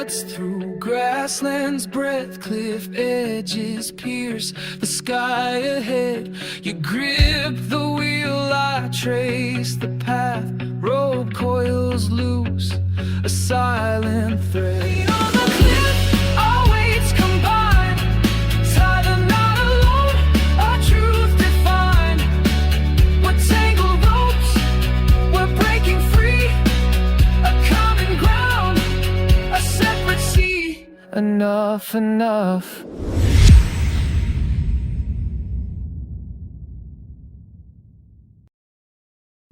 cuts through grasslands, breath, cliff edges pierce the sky ahead. You grip the wheel, I trace the path. Rope coils loose, a silent thread. On the cliff, our weights combine. Tie the knot alone, our truth defined. We're tangled ropes, we're breaking free. A common ground, a separate sea. Enough, enough.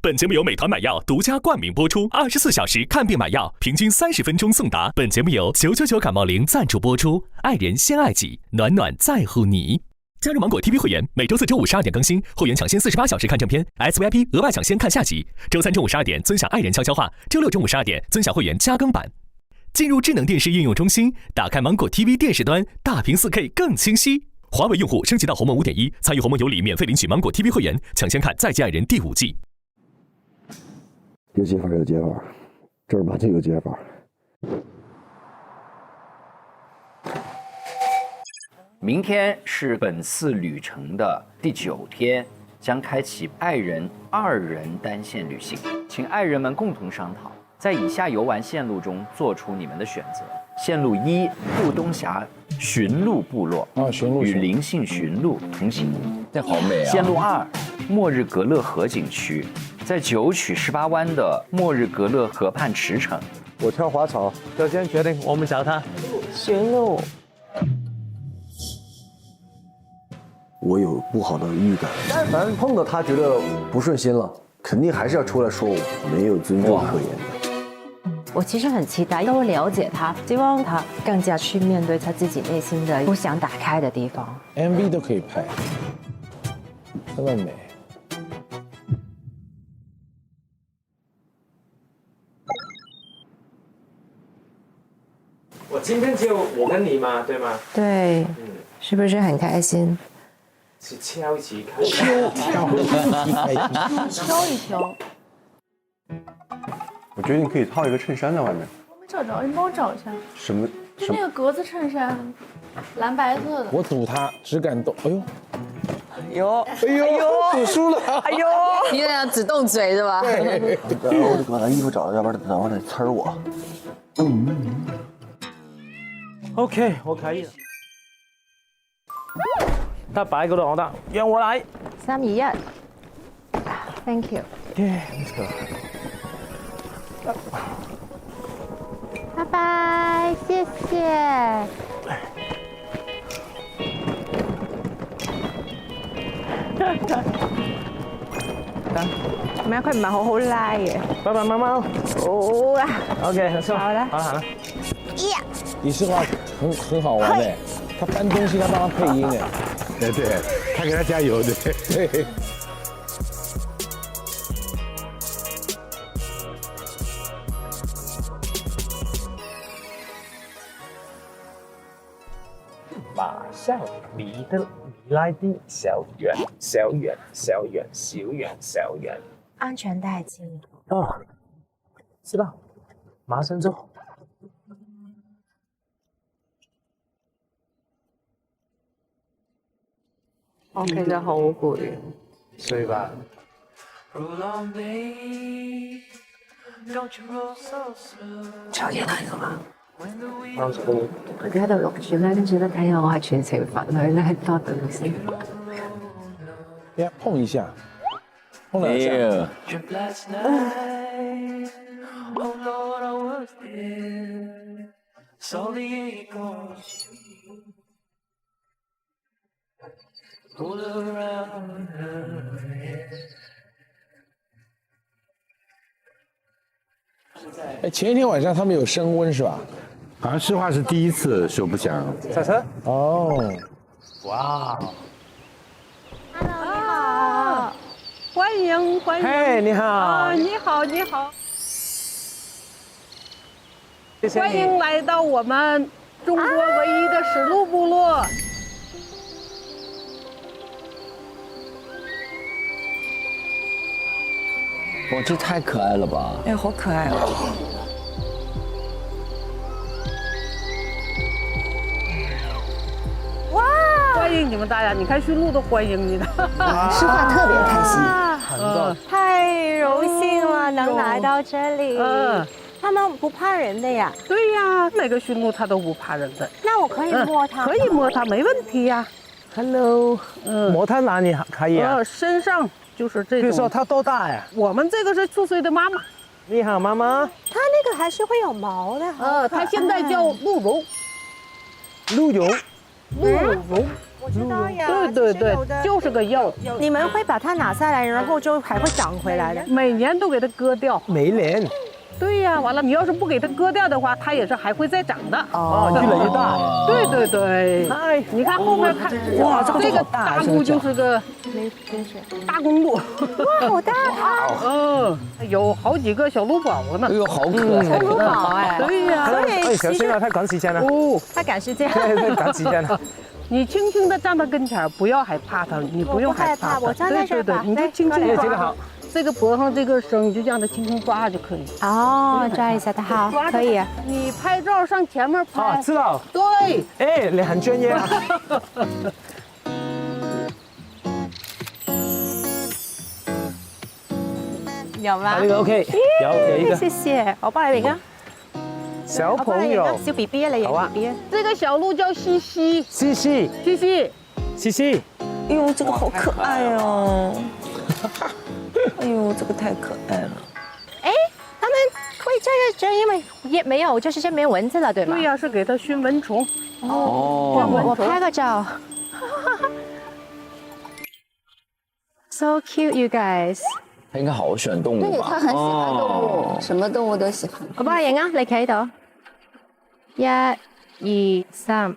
本节目由美团买药独家冠名播出，24小时看病买药，平均30分钟送达。本节目由999感冒灵赞助播出，爱人先爱己，暖暖在乎你。加入芒果 TV 会员，每周4、周5 12点更新，会员抢先48小时看正片 ，SVIP 额外抢先看下集。周3中午12点尊享爱人悄悄话，周6中午12点尊享会员加更版。进入智能电视应用中心，打开芒果 TV 电视端，大屏 4K 更清晰。华为用户升级到鸿蒙 5.1， 参与鸿蒙有礼免费领取芒果 TV 会员，抢先看《再见爱人》第5季。有解法，有解法，正儿八经有解法。明天是本次旅程的第9天，将开启爱人2人单线旅行，请爱人们共同商讨，在以下游玩线路中做出你们的选择。线路1：杜东峡驯鹿部落与灵性驯鹿同行。这好美啊！线路2：末日格勒河景区，在9曲18弯的末日格勒河畔驰骋。我挑滑草，首先决定我们找他。驯鹿。我有不好的预感，但凡碰到他觉得不顺心了，肯定还是要出来说我，没有尊重可言的。我其实很期待多了解他，希望他更加去面对他自己内心的不想打开的地方。MV 都可以拍，这么美。我今天只有我跟你嘛，对吗？对，是不是很开心？是超级开心，挑一挑。我觉得你可以套一个衬衫在外面。我没找着，你帮我找一下。什么？就那个格子衬衫，蓝白色的。我赌他只敢动。哎呦，赌输了！哎呦，你这样只动嘴是吧？我得把他衣服找了，要不然等会儿得呲我。OK， 我可以了。他擺嗰度我得，讓我嚟。3、2、1 ，Thank you。Let's go。拜拜，谢谢。咩？佢唔係好拉嘅。拜拜，貓貓。好啦。OK， 好啦。好了好了。李世华很好玩的，他搬东西他帮他配音哎。对，他给他加油的。对。马上你的米莱蒂小圆小圆小圆小圆小圆，安全带系。哦，知道，马上做。我其實好攰。睡吧。仲有嘢睇㗎嘛？我佢喺度錄住咧，跟住咧睇下我係全程罰佢咧，多等先。呀，碰一下，碰兩下。哎，前一天晚上他们有升温是吧？好像世华是第一次说不想。赛车？哦，哇 Hello， 你好，欢迎欢迎。嘿，你好。你好你好。谢谢你。欢迎来到我们中国唯一的史鹿部落。哇，这太可爱了吧！哎，好可愛哦！欢迎你们大家，你看驯鹿都欢迎你的。诗画特别开心。太荣幸了，能来到这里。他们不怕人的呀？对呀，每个驯鹿它都不怕人的。那我可以摸它？可以摸它，没问题呀。 Hello， 摸它哪里可以啊？身上就是这种。比如说它多大呀？我们这个是4岁的妈妈。你好，妈妈。它那个还是会有毛的。它现在叫鹿茸。鹿茸。鹿茸。我知道呀。对，就是个药。你们会把它拿下来，然后就还会长回来的。每年都给它割掉。每年。 对呀，完了，你要是不给它割掉的话，它也是还会再长的。越来越大。对。哎，你看后面看，哇，这个大姑就是个大公鹿。哇，好大它！有好几个小鹿宝宝呢。哎呦，好可爱！小鹿宝哎。对呀。哎，小心啊，它赶时间了。哦，它赶时间。对，赶时间了。你轻轻的站到跟前，不要害怕它，你不用害怕。我站在这儿吧。你就轻轻这个好。 这个脖上这个绳，你就这样的轻轻抓就可以。哦，抓一下它好，可以。你拍照上前面拍。啊，知道。对。哎，你很专业啊。有吗？这个 OK， 有一个。谢谢，我帮你领啊。小朋友。小 BB 嚟嘅 BB。这个小鹿叫西西。西西。西西。西西。哎呦，这个好可爱哦。 哎呦，这个太可爱了！哎，他们会这因为也没有，就是这没有蚊子了，对吗？对呀，是给它熏蚊虫。哦，我拍个照。So cute, you guys！ 他应该好喜欢动物吧？对，他很喜欢动物，什么动物都喜欢。我幫你影啊，你企喺度。1、2、3，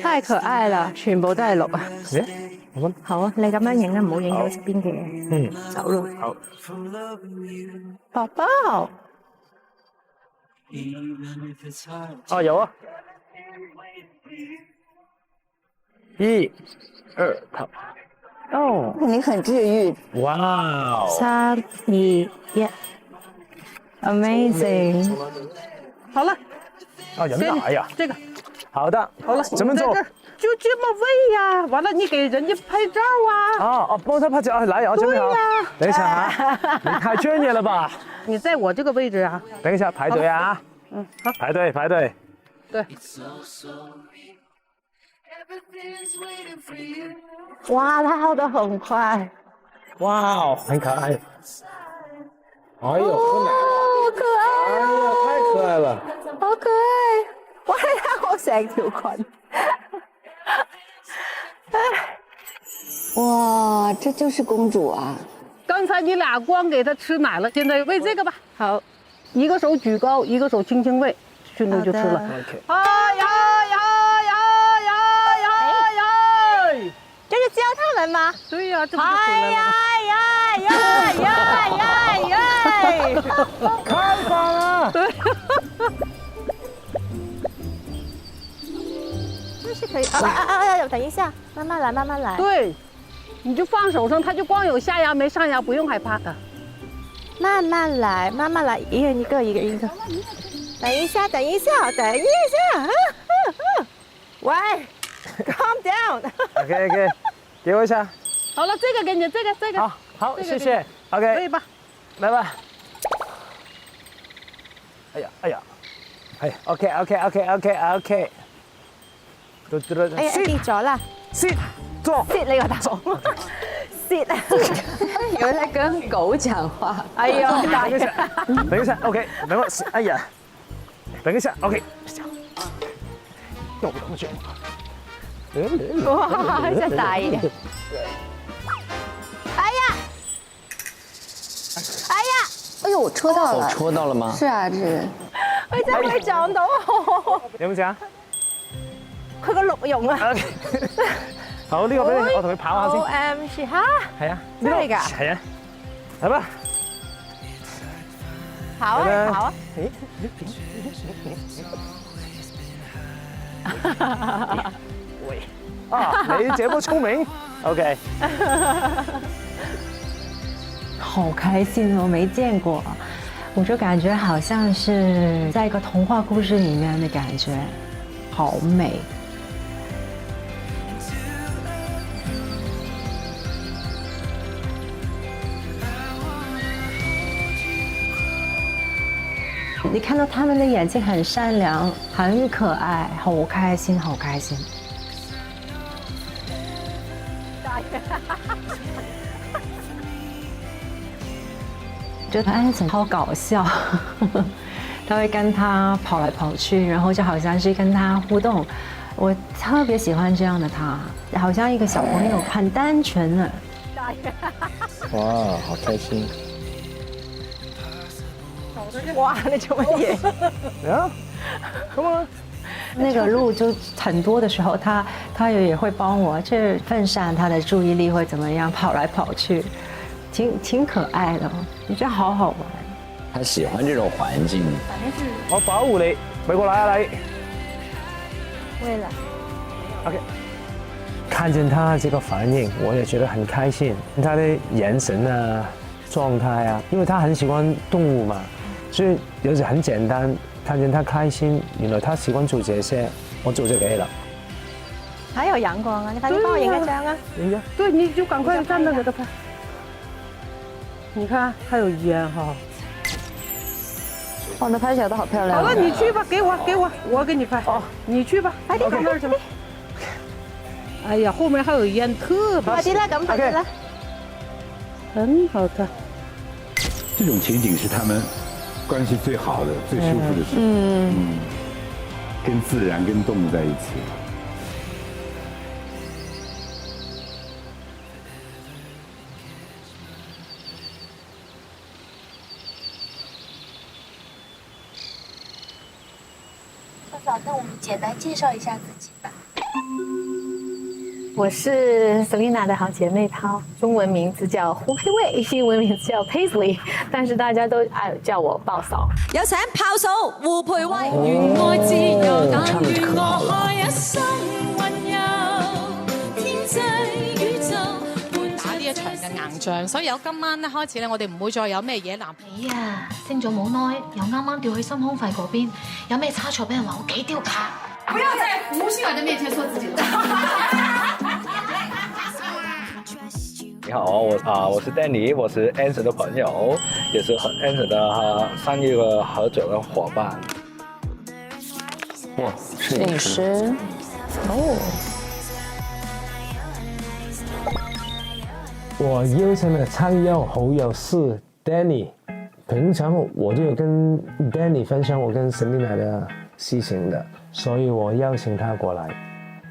太可愛啦，全部都係鹿啊！好啊，你咁樣影啊，唔好影到側邊嘅。走咯。好。寶寶。哦，有啊。1、2，跑。哦，你很治愈。哇哦。3、2、1 ，Amazing。好了。啊，人大呀。这个。好的。好了，怎么做？ 就这么喂呀，完了你给人家拍照啊！哦，帮他拍照，来，我准备好。等一下啊，你太专业了吧？你在我这个位置啊。等一下，排队啊。好，排队。对。哇，它跑得很快。哇哦，很可爱。哎呦，好可愛！哎呀，太可愛了。好可愛！哇，我成條裙。 哇，这就是公主啊！刚才你俩光给它吃奶了，现在喂这个吧。好，一个手举高，一个手轻轻喂，驯鹿就吃了。哎呀！这是教他们吗？对呀，这不是回来了吗？开放了。对。这是可以等一下，慢慢来。对。 你就放手上，它就光有下牙没上牙，不用害怕它。慢慢来，一人一个。等一下。喂 ，calm down。OK， 给我一下。好了，这个给你，这个。好，谢谢。OK， 可以吧？来吧。哎呀，OK。哎呀，跌咗啦。 sit 坐。 sit 你個頭。sit 啊！有人在跟狗讲话。哎呦，等一下 ，OK， 等我，哎呀，等一下 ，OK。要不同学。哇，真大爺！哎呦，我戳到了。戳到了吗？是啊，这人。佢真係撞到我。有冇事？佢個鹿茸啊！好，呢個俾你，我同佢跑下先。OMG 嚇！係啊，真係㗎？係啊，嚟吧。跑啊！喂，啊，你這麼聰明 ，OK。好開心，我沒見過，我就感覺好像是在一個童話故事裡面的感覺，好美。你看到他们的眼睛很善良，很可爱，好开心，好开心。觉得安森好搞笑，他会跟他跑来跑去，然后就好像是跟他互动。我特别喜欢这样的他，好像一个小朋友，很单纯的。哇，好开心！哇，那怎么演？啊，Come on！那个路就很多的时候，他也会帮我去分散他的注意力，或怎么样跑来跑去，挺可爱的，我觉得好好玩。他喜欢这种环境。我保护你，咪过来啊你。为了 OK。看见他这个反应，我也觉得很开心。他的眼神啊、状态啊，因为他很喜欢动物嘛，所以有时很简单。看见他开心，原来他喜欢做这些，我做就可以了。还有阳光啊！你快点帮我影个张啊！影个。对，你就赶快站那个的拍。你看，还有烟哈。哦，那拍起来都好漂亮。好了，你去吧，给我，我给你拍。哦，你去吧，快点到那儿去吧。哎呀，后面还有烟，特别。快啲啦，咁快啲啦。很好看。这种情景是他们关系最好的、最舒服的时候。跟自然、跟动物在一起。那我们简单介绍一下自己吧。我是 Selina 的好姐妹涛，中文名字叫胡佩蔚，英文名字叫 Paisley， 但是大家都爱叫我豹嫂。有請炮嫂胡佩蔚。原愛自由，但唱得願可好了。我一生雲遊天際宇宙。打呢一場嘅硬仗，所以由今晚咧開始咧，我哋唔會再有咩嘢男。你啊，升咗冇耐，又啱啱調去心胸肺嗰邊，有咩差錯俾人話我幾丟架。不要在胡新遠的面前說自己的。你好，我是 Danny， 我是 Anson 的朋友，也是和 Anson 的上一个合作的伙伴。哇，摄影师。哦。我邀請嘅親友好友是 Danny， 平常我就有跟 Danny 分享我跟 Selina 的事情的，所以我邀請他過來。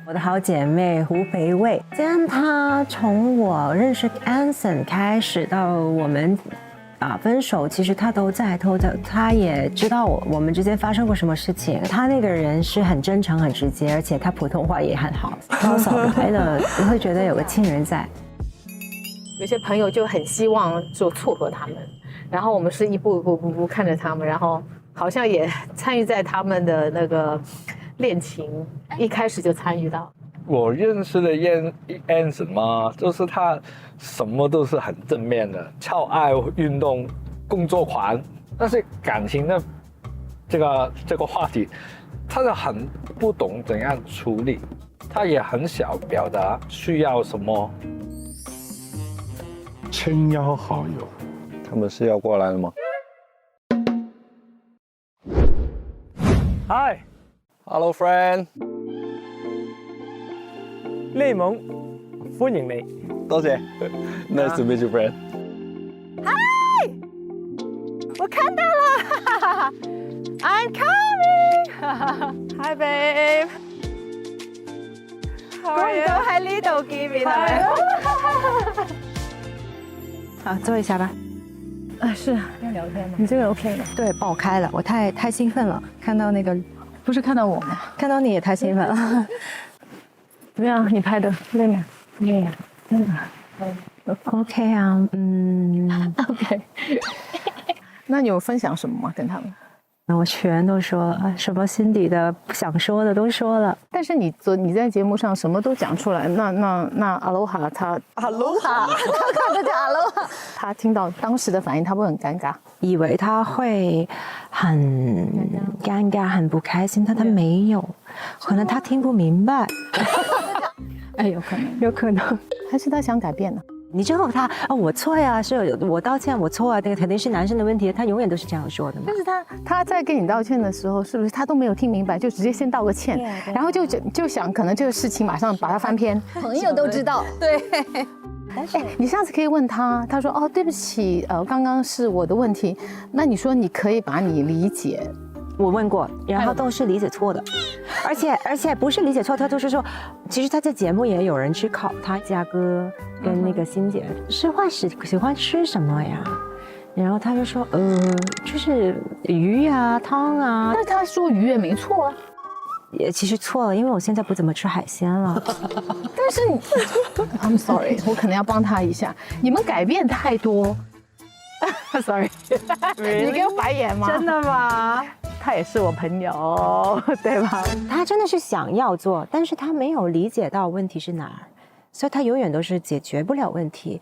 我的好姐妹胡培蔚，跟她從我認識 Anson 開始到我們分手，其實她都在，她也知道我們之間發生過什麼事情。她那個人是很真誠、很直接，而且她普通話也很好，超少來的，你會覺得有個親人在。有些朋友就很希望就撮合他們，然後我們是一步看着他們，然後好像也參與在他們的那個戀情，一開始就參與到。我認識的Anson 嘛，就是他什麼都是很正面的，超愛運動，工作狂。但是感情的這個話題，他就很不懂怎樣處理，他也很少表達需要什麼。撐腰好友，他們是要過來了嗎？ Hi，Hello friend， 利蒙，歡迎你，多謝。Nice to meet you, friend。Hi， 我看到了，I'm coming。Hi babe， 終於都喺呢度見面啦。好，坐一下吧。是要聊天吗？你这个 OK 的。对，爆开了，我太兴奋了，看到那个，不是看到我吗？看到你也太兴奋了。怎么样？你拍的累吗？累呀，真的。OK 啊，OK。那你有分享什么吗？跟他们？我全都说了，什么心底的想说的都说了。但是你在节目上什么都讲出来，那阿罗哈他阿罗哈，他看着阿罗哈，他听到当时的反应，他会很尴尬，以为他会很尴尬、很不开心，但他没有，可能他听不明白。哎，有可能，还是他想改变呢？你之后他我错呀，是我道歉，我错啊，那个肯定是男生的问题，他永远都是这样说的嘛。但是他在跟你道歉的时候，是不是他都没有听明白，就直接先道个歉，然后就想可能这个事情马上把它翻篇，朋友都知道，对。你下次可以问他，他说对不起，刚刚是我的问题，那你说你可以把你理解。我问过，然后都是理解错的，而且不是理解错，他就是说，其实他在节目也有人去考他嘉哥跟那个欣姐，是话喜欢吃什么呀？然后他就说就是鱼啊汤啊，但是他说鱼也没错啊。也其实错了，因为我现在不怎么吃海鲜了。但是你，I'm sorry， 我可能要帮他一下。你们改变太多。Sorry， 你给我白眼吗？真的吗？他也是我朋友，对吧？他真的是想要做，但是他没有理解到问题是哪儿，所以他永远都是解决不了问题。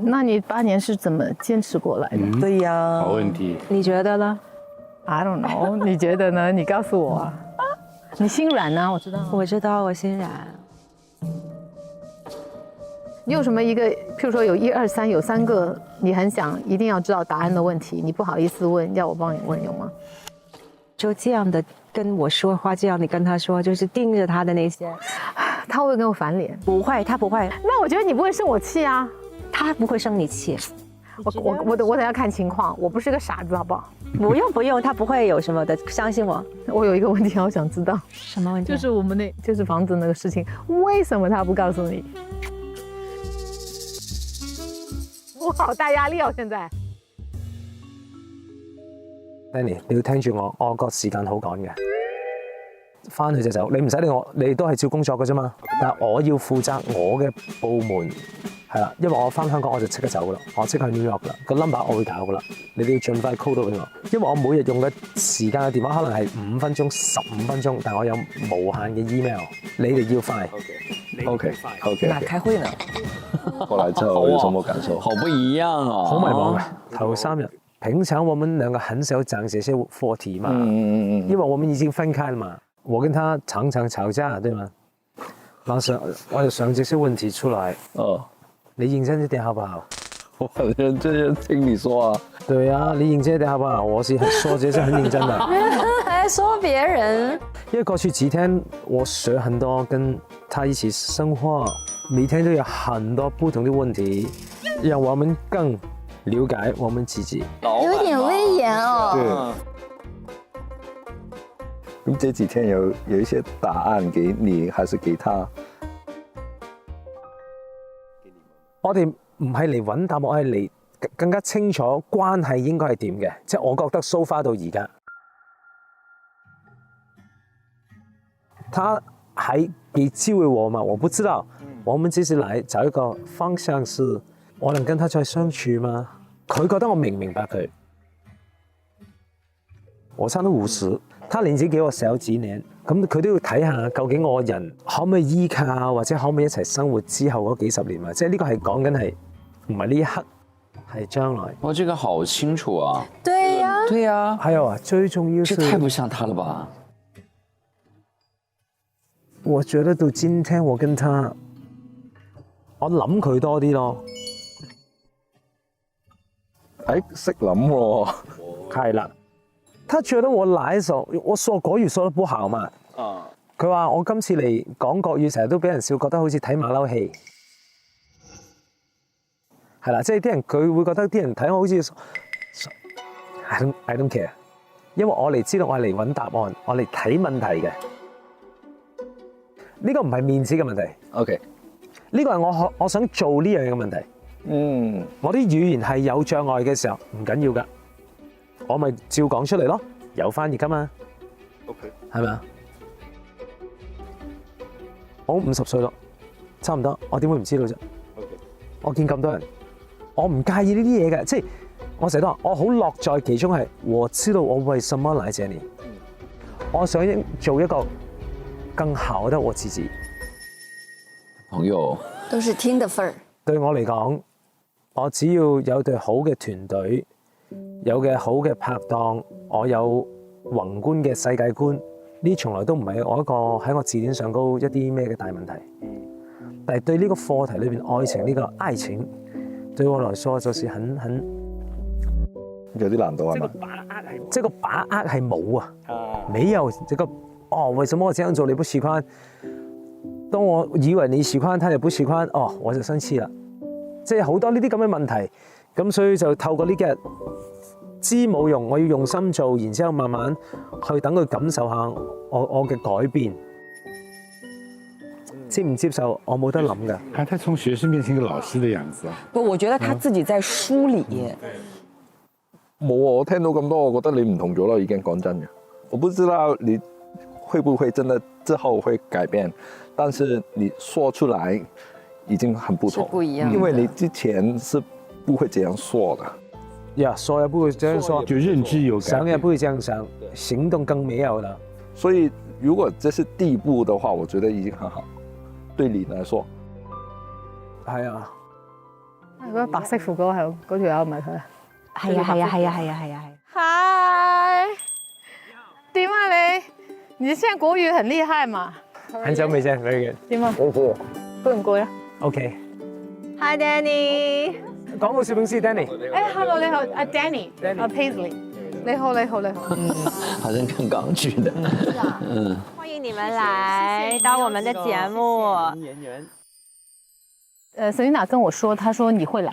那你8年是怎么坚持过来的？对呀，好问题。你觉得呢 ？I don't know， 你觉得呢？你告诉我啊。你心软啊，我知道。我知道，我心软。你有什么一个，譬如说有1、2、3，有3个你很想一定要知道答案的问题，你不好意思问，要我帮你问，有吗？就这样的跟我说话，这样你跟他说，就是盯着他的那些，他会不会跟我翻脸？不会，他不会。那我觉得你不会生我气啊，他不会生你气。我等下看情况，我不是个傻子，好不好？不用，他不会有什么的，相信我。我有一个问题，好想知道。什么问题？就是就是房子那个事情，为什么他不告诉你？我好大壓力哦，現在。Danny， 你要聽住我個時間好趕嘅，翻去就走，你唔使理我，你都係照工作嘅啫嘛。但係我要負責我嘅部門，係啦，因為我翻香港我就即刻走噶啦，我即刻去 New York 噶啦，個 number 我會搞噶啦，你哋要盡快 call 到俾我，因為我每日用嘅時間嘅電話可能係5分鐘、15分鐘，但我有無限嘅 email， 你哋要快。OK。那開會呢？後來之後有什麼感受？好不一樣哦，好迷茫嘅，頭3日。平常我們兩個很少講這些課題嘛，因為我們已經分開了嘛。我跟他常常吵架，對嗎？當時我就想這些問題出來，你認真一點好不好？我很認真聽你說啊。對啊，你認真一點好不好？我是說這些很認真的。還說別人？因為過去幾天我學很多，跟他一起生活，每天都有很多不同的問題，讓我們更了解我們自己。有點威嚴哦。對。咁這幾天有一些答案給你，還是給他？我哋唔係嚟揾答案，我係嚟更加清楚關係應該係點嘅。即係我覺得 so far 到而家，他還給機會我嘛？我不知道。我們只是來找一個方向，是我能跟他再相處嗎？佢覺得我明唔明白佢？我差唔多50，他年紀比我小幾年，咁佢都要睇下究竟我人可唔可以依靠，或者可唔可以一齊生活之後嗰幾十年啊？即係呢個係講緊係唔係呢一刻，係將來。哇，這個好清楚啊！對呀，對呀。還有啊，最重要是這太不像他了吧？我覺得到今天我跟他，我諗佢多啲咯。識諗喎。係啦。他覺得我來的時候，我說國語說得不好嘛。佢話我今次嚟講國語，成日都俾人笑，覺得好似睇馬騮戲。係啦，即係啲人佢會覺得啲人睇我好似 I don't care， 因為我嚟知道我係嚟揾答案，我嚟睇問題嘅。呢個唔係面子嘅問題。OK，呢個係我想做呢樣嘢嘅問題。我啲語言係有障礙嘅時候唔緊要㗎。我咪照講出嚟咯，有翻譯噶嘛 ？OK， 係咪啊？我50歲咯，差唔多，我點會唔知道啫 ？OK， 我見咁多人，我唔介意呢啲嘢嘅，即係我成日都話，我好樂在其中係，我知道我為什麼來這裡，我想做一個更好的我自己。朋友都是聽的份兒。對我嚟講，我只要有隊好嘅團隊。有嘅好嘅拍檔，我有宏觀嘅世界觀，呢從來都唔係我一個喺我字典上高一啲咩嘅大問題。但係對呢個課題裏邊愛情呢個愛情，对我來說就是很有啲難度係嘛？這個把握係冇啊，沒有這個哦，為什麼我這樣做你不喜歡？當我以為你喜歡，他又不喜歡，哦，我就生氣啦。即係好多呢啲咁嘅問題，咁所以就透過呢幾日知冇用，我要用心做，然之後慢慢去等佢感受下我嘅改變。接唔接受我冇得諗㗎。他從學生變成一個老師的樣子啊！不，我覺得他自己在梳理。冇啊！我聽到咁多，我覺得你唔同咗啦，已經講真嘅。我不知道你會不會真的之後會改變，但是你說出來已經很不同，不一樣。因為你之前是不會這樣說的。呀，說也不會這樣說，就認知有改變，想也不會這樣想，行動更沒有了。所以如果這是第一步的話，我覺得已經很好。對你來說，係啊。嗰個白色褲嗰係嗰條友唔係佢啊？係啊係啊係啊係啊係啊係。嗨，點啊你？你現在國語很厲害嘛？很久沒見 ，very good。點啊？過唔過啊 ？OK。Hi Danny。廣告攝影師 Danny。Hello 你好，阿 Danny， 阿 Paisley。你好你好你好。好像看港劇的。歡迎你們來到我們的節目。Selina 跟我說，她說你會來，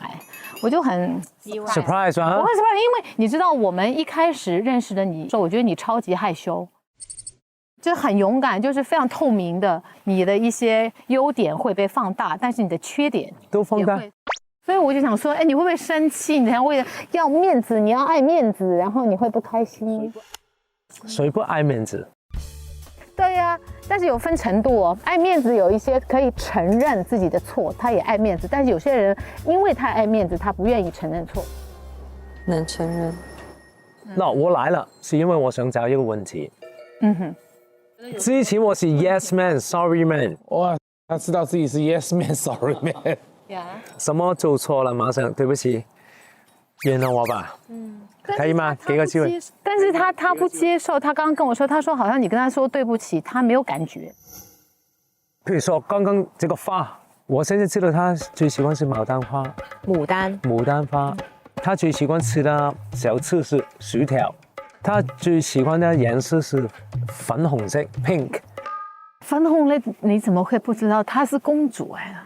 我就很 surprise 啊！我很 surprise，因為你知道我們一開始認識的你，說我覺得你超級害羞，就很勇敢，就是非常透明的，你的一些優點會被放大，但是你的缺點都放大。所以我就想說，哎，你會不會生氣？你想為了要面子，你要愛面子，然後你會不開心？誰不愛面子？對呀，但是有分程度哦。愛面子有一些可以承認自己的錯，他也愛面子；但是有些人因為他愛面子，他不願意承認錯。能承認。那我來了，是因為我想找一個問題。之前我是 yes man，sorry man。哇，他知道自己是 yes man，sorry man。什麼做錯了，馬上對不起，原諒我吧。可以嗎？給個機會。但是他不接受，他剛剛跟我說，他說好像你跟他說對不起，他沒有感覺。譬如說剛剛這個花，我現在知道他最喜歡是牡丹花。牡丹花，他最喜歡吃的小吃是薯條，他最喜歡的顏色是粉紅色 pink。粉紅你怎麼會不知道？她是公主來的。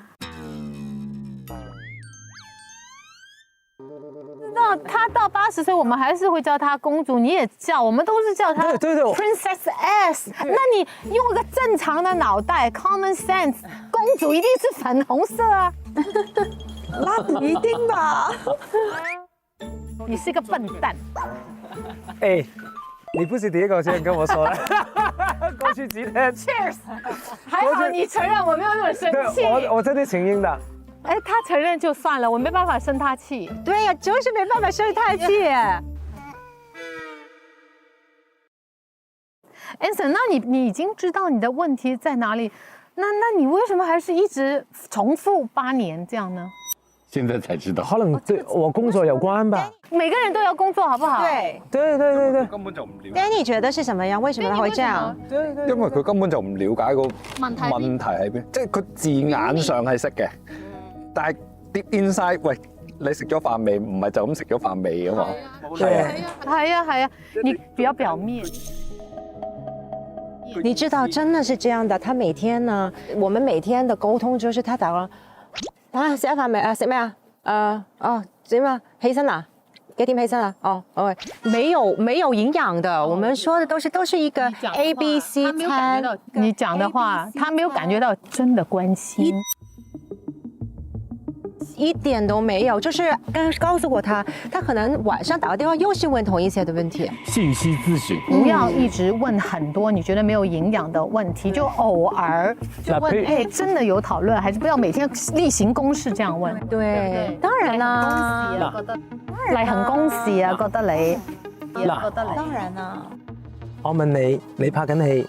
她到80歲，我們還是會叫她公主，你也叫，我們都是叫她 Princess S。那你用一個正常的腦袋 ，common sense， 公主一定是粉紅色啊。那不一定吧？你是個笨蛋。哎，你不是第一個這樣跟我說的。過去幾天 ，Cheers， 還好你承認我沒有那麼生氣。我真的承認的。哎，他承認就算了，我沒辦法生他氣。對呀，就是沒辦法生他氣。Anson， 那你已經知道你的問題在哪裡，那你為什麼還是一直重複8年這樣呢？現在才知道，可能對我工作有關吧。每個人都要工作，好不好？對，根本就唔了解。Danny 覺得是什麼樣？為什麼他會這樣？因為佢根本就唔了解個問題喺邊，即係佢字眼上係識嘅，但係 deep inside， 喂，你食咗飯未？唔係就咁食咗飯未啊嘛。係啊，你比較表面。你知道，真的是這樣的。他每天呢，我們每天的溝通就是他打個食咗飯未啊？食咩啊？點啊？起身啦？幾點起身啊？沒有營養的。我們說的都是一個 ABC 餐。你講的話，他沒有感覺到真的關心。一點都沒有，就是告訴過他可能晚上打個電話又是問同一些的問題。信息諮詢，不要一直問很多你覺得沒有營養的問題，就偶爾就問，哎，真的有討論，還是不要每天例行公事這樣問。對，當然啦，例行公事啊，覺得你，當然啦。我問你，你拍緊戲，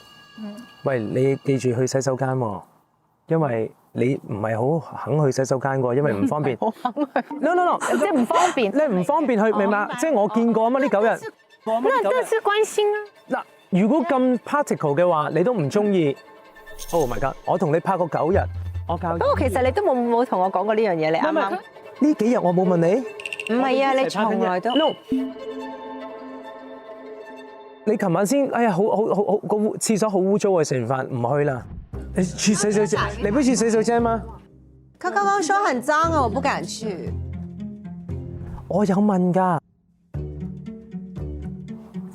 喂，你記住去洗手間喎，因為你唔係好肯去洗手間喎，因為唔方便。好肯去。 No， 即係唔方便。你唔方便去，明白？即係我見過啊嘛，呢9日。那是關心啊。嗱，如果咁 practical 嘅話，你都唔中意。Oh my god！我同你拍過9日，我教。不過其實你都冇同我講過呢樣嘢，你啱啱。呢幾日我冇問你。唔係啊，你從來都 no。你琴晚先，哎呀，好個廁所好污糟啊！食完飯唔去啦。你去洗手間，你不去洗手間嗎？他剛剛說很髒啊，我不敢去。我有問㗎。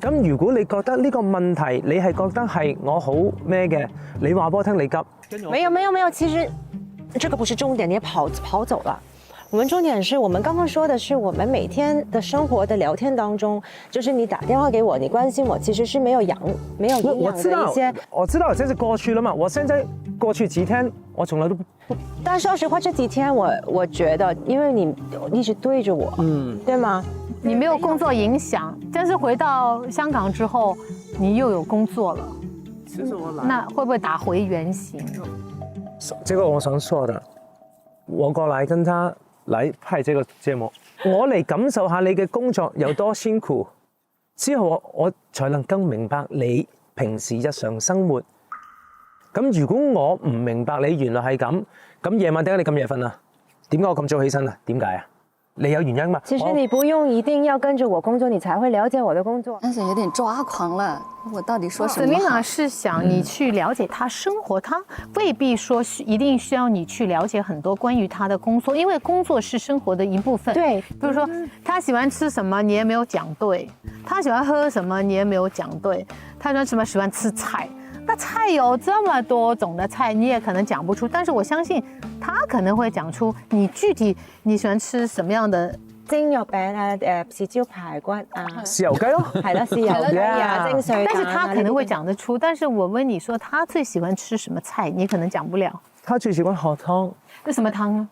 咁如果你覺得呢個問題，你係覺得係我好咩嘅，你話俾我聽你急。沒有，其實這個不是重點，你跑走了。我們重點是我們剛剛說的是我們每天的生活的聊天當中，就是你打電話給我，你關心我，其實是沒有營養的一些。我知道，這是過去了嘛。我現在過去幾天，我從來都不。但說實話，這幾天我覺得，因為你一直對着我，對嗎？你沒有工作影響，但是回到香港之後，你又有工作了，那會不會打回原形？這個我想說的，我過來跟他來拍這個節目，我嚟感受下你嘅工作有多辛苦，之後我才能更明白你平時日常生活。咁如果我唔明白你原來係咁，咁夜晚點解你咁夜瞓啊？點解我咁早起身啊？點解啊？你有原因嘛？其實你不用一定要跟着我工作，你才會了解我的工作。但是有點抓狂了，我到底說什麼？Selina是想你去了解他生活，他未必說一定需要你去了解很多關於他的工作，因為工作是生活的一部分。對，比如說他喜歡吃什麼，你也沒有講對；他喜歡喝什麼，你也沒有講對；他喜歡吃菜。那菜有這麼多種的菜，你也可能講不出，但是我相信他可能會講出你具體你喜歡吃什麼樣的蒸肉餅啊，豉椒排骨啊，豉油雞咯，係啦，豉油雞啊，蒸水蛋啊，但是他可能會講得出，但是我問你說他最喜歡吃什麼菜，你可能講不了。他最喜歡喝湯，那什麼湯呢？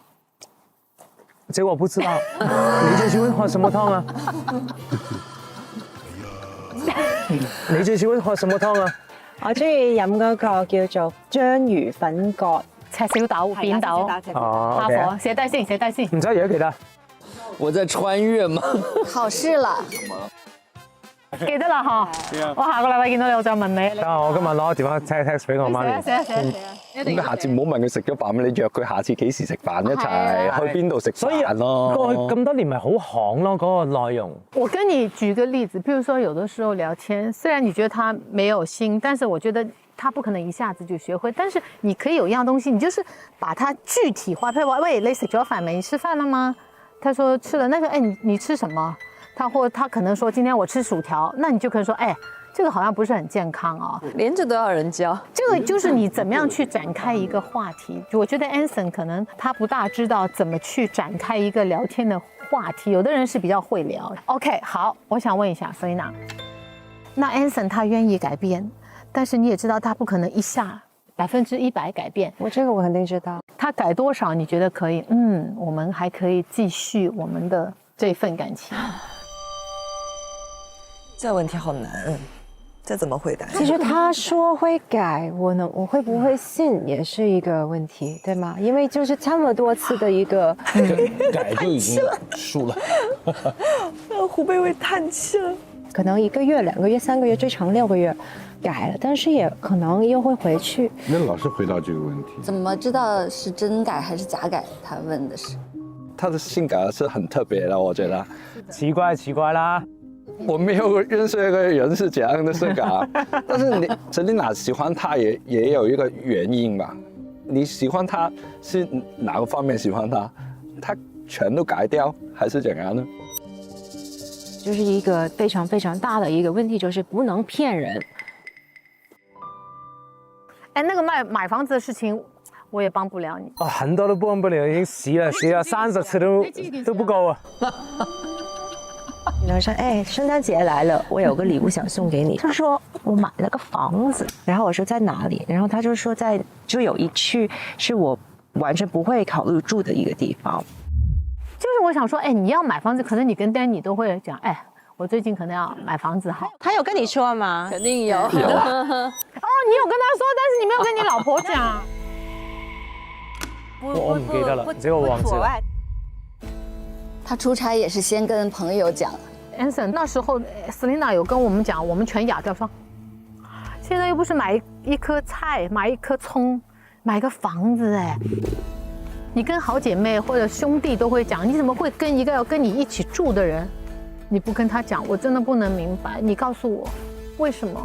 這個我不知道。你最喜歡喝什麼湯啊？你最喜歡喝什麼湯啊？我中意飲嗰個叫做章魚粉葛赤小豆、扁豆、哈佛，寫低先，寫低先。唔使而家記得。我在穿越嗎？考試了。記得啦嗬，我下個禮拜見到你，我再問你。我今日攞電話 text 俾我媽咪。寫啊！咁下次唔好問佢食咗飯，你約佢下次幾時食飯一齊，去邊度食飯咯。過去咁多年咪好行咯，嗰個內容。我跟你舉個例子，譬如說有的時候聊天，雖然你覺得他沒有心，但是我覺得他不可能一下子就學會。但是你可以有一樣東西，你就是把它具體化。譬如話，喂，你食咗飯沒？你吃飯了嗎？他說吃了。那個，你吃什麼？他可能說今天我吃薯條，那你就可以說，這個好像不是很健康啊，連這都要人教。這個就是你怎麼樣去展開一個話題。我覺得 Anson 可能他不大知道怎麼去展開一個聊天的話題，有的人是比較會聊。OK， 好，我想問一下 Selina，那 Anson 他願意改變，但是你也知道他不可能一下100%改變。這個我肯定知道。他改多少你覺得可以？我們還可以繼續我們的這份感情。這問題好難，這怎麼回答？其實他說會改，我會不會信也是一個問題，對嗎？因為就是這麼多次的一個改就已經輸了。胡貝會嘆氣了。可能1個月、2個月、3個月，最長6個月改了，但是也可能又會回去。那老是回到這個問題，怎麼知道是真改還是假改？他問的是。他的性格是很特別的，我覺得。奇怪啦。我沒有認識一個人是這樣的性格，但是你Selina喜歡他也有一個原因吧？你喜歡他是哪個方面喜歡他？他全都改掉還是怎樣呢？就是一個非常非常大的一個問題，就是不能騙人。那個買房子的事情，我也幫不了你。很多都幫不了，已經死了30次都不夠啊。然後說，聖誕節來了，我有個禮物想送給你。他說我買了個房子，然後我說在哪裡？然後他就說就有一區是我完全不會考慮住的一個地方。就是我想說，你要買房子，可能你跟 Danny 都會講，我最近可能要買房子好。他有跟你說嗎？肯定有。哦，你有跟他說，但是你沒有跟你老婆講。我唔記得了，這個我忘記了。他出差也是先跟朋友講。Anson 那時候 Selina 有跟我們講，我們全啞掉說，現在又不是買一顆菜，買一顆蔥，買個房子你跟好姐妹或者兄弟都会讲，你怎么会跟一个要跟你一起住的人，你不跟他讲？我真的不能明白，你告诉我为什么？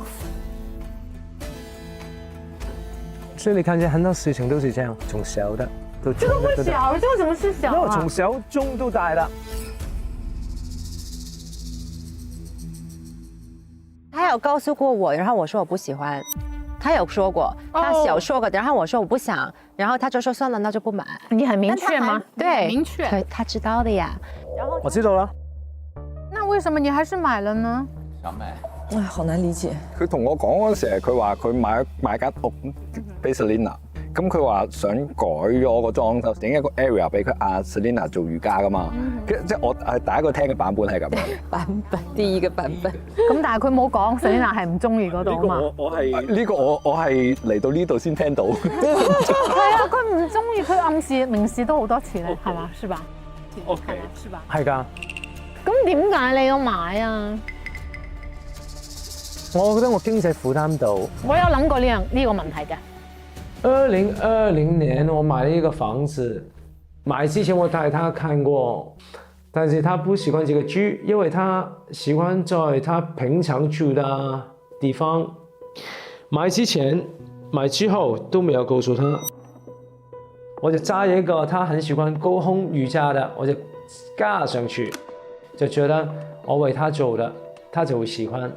所以你看见很多事情都是这样，从小的到这个不小，这个怎么是小啊？从小中到大的。他有告诉过我，然后我说我不喜欢。他有说过，他有说过，然后我说我不想，然后他就说算了，那就不买。你很明确吗？对，明确。他知道的呀。然后我知道啦。那為什麼你還是買了呢？想買。唉，好難理解。佢同我講嗰陣時，佢話佢買間屋俾 Selina， 咁佢話想改咗個裝修，整一個 area 俾佢阿 Selina 做瑜伽噶嘛。即係我係第一個聽嘅版本係咁。版本第一個版本。咁但係佢冇講 Selina 係唔中意嗰度啊嘛。我係呢個我係嚟到呢度先聽到。係啊，佢唔中意，佢暗示明示都好多次咧，係嘛？是吧 ？OK， 是吧？係㗎。咁點解你要買啊？我覺得我經濟負擔到。我有諗過呢個問題嘅。2020年我買了一個房子，買之前我帶他看過，但是他不喜歡這個住，因為他喜歡在他平常住的地方。買之前、買之後都沒有告訴他，我就加一個他很喜歡高空瑜伽的，我就加上去，就覺得我為他做的，他就會喜歡。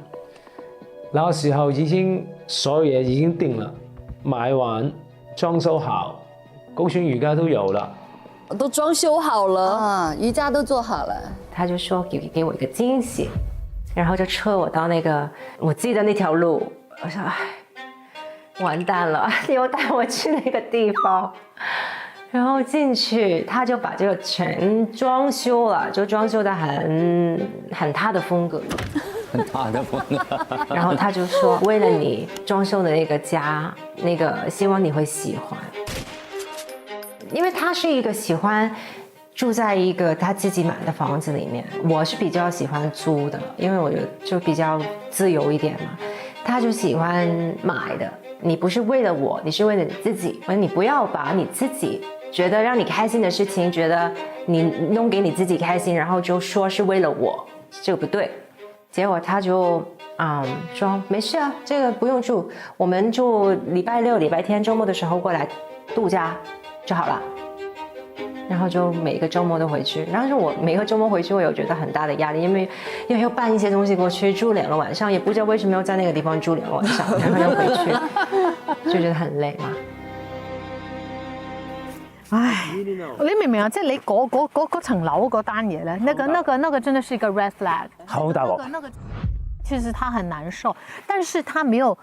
那時候已經所有嘢已經定了，買完裝修好，高空瑜伽都有了，都裝修好了啊，瑜伽都做好了。他就說給我一個驚喜，然後就車我到那個我記得那條路，我說唉，完蛋了，又帶我去那個地方，然後進去他就把這個全裝修了，就裝修得很他的風格。很大的风格，然后他就说，为了你装修的那个家，那个希望你会喜欢，因为他是一个喜欢住在一个他自己买的房子里面，我是比较喜欢租的，因为我觉得就比较自由一点嘛。他就喜欢买的，你不是为了我，你是为了你自己，你不要把你自己觉得让你开心的事情，觉得你弄给你自己开心，然后就说是为了我，这个不对。结果他就说没事啊，这个不用住，我们就礼拜六、礼拜天周末的时候过来度假就好了。然后就每个周末都回去，然后就我每个周末回去，我有觉得很大的压力，因为要搬一些东西过去住2个晚上，也不知道为什么要在那个地方住2个晚上，然后又回去，就觉得很累嘛。唉，你明唔明啊？即係你嗰層樓嗰單嘢咧，那個真的是一個 red flag， 好大鑊。其實他很難受，但是他沒有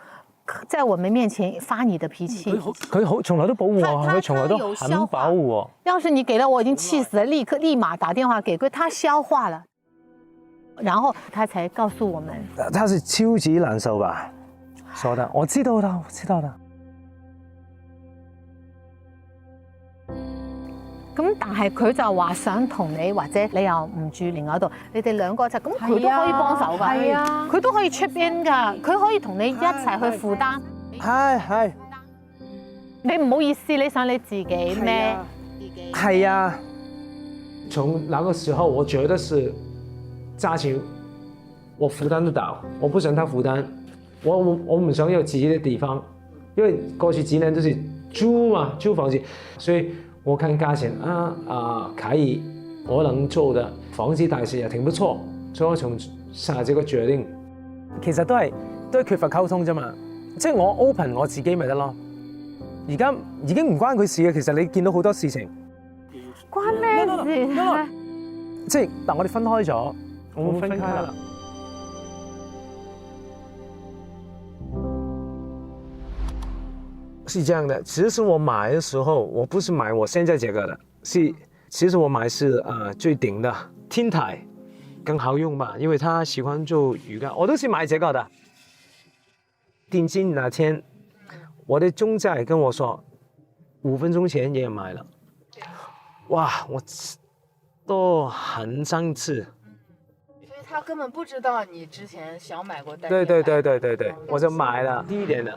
在我們面前發你的脾氣。佢好從來都保護我，佢從來都很保護我。要是你給了我已經氣死了，立馬打電話給佢，他消化了，然後他才告訴我們。他是超級難受吧？說的，我知道的，我知道的。咁但係佢就話想同你，或者你又唔住另外一度，你哋兩個就咁，佢都可以幫手㗎，係啊，佢都可以 chip in 㗎，佢可以同你一齊去負擔。係。你唔好意思，你想你自己咩？係啊。從那個時候，我覺得是家庭，我負擔得到，我不想他負擔，我唔想有自己的地方，因為過去幾年都是租嘛，租房子，所以。我看價錢可以，我能做的房子大小也挺不錯，所以我從下這個決定，其實都係缺乏溝通啫嘛，即係我 open 我自己咪得咯。而家已經唔關佢事嘅，其實你見到好多事情，關咩事？即係嗱，我哋分開咗，我們分開啦。是這樣的，其實我買的時候，我不是買我現在這個的，其實我買是最頂的天台，更好用吧，因為他喜歡做瑜伽，我都是買這個的。定金那天，我的中介跟我說，5分鐘前也買了，哇，我都很生氣。所以他根本不知道你之前想買過帶。對，我就買了低一點的。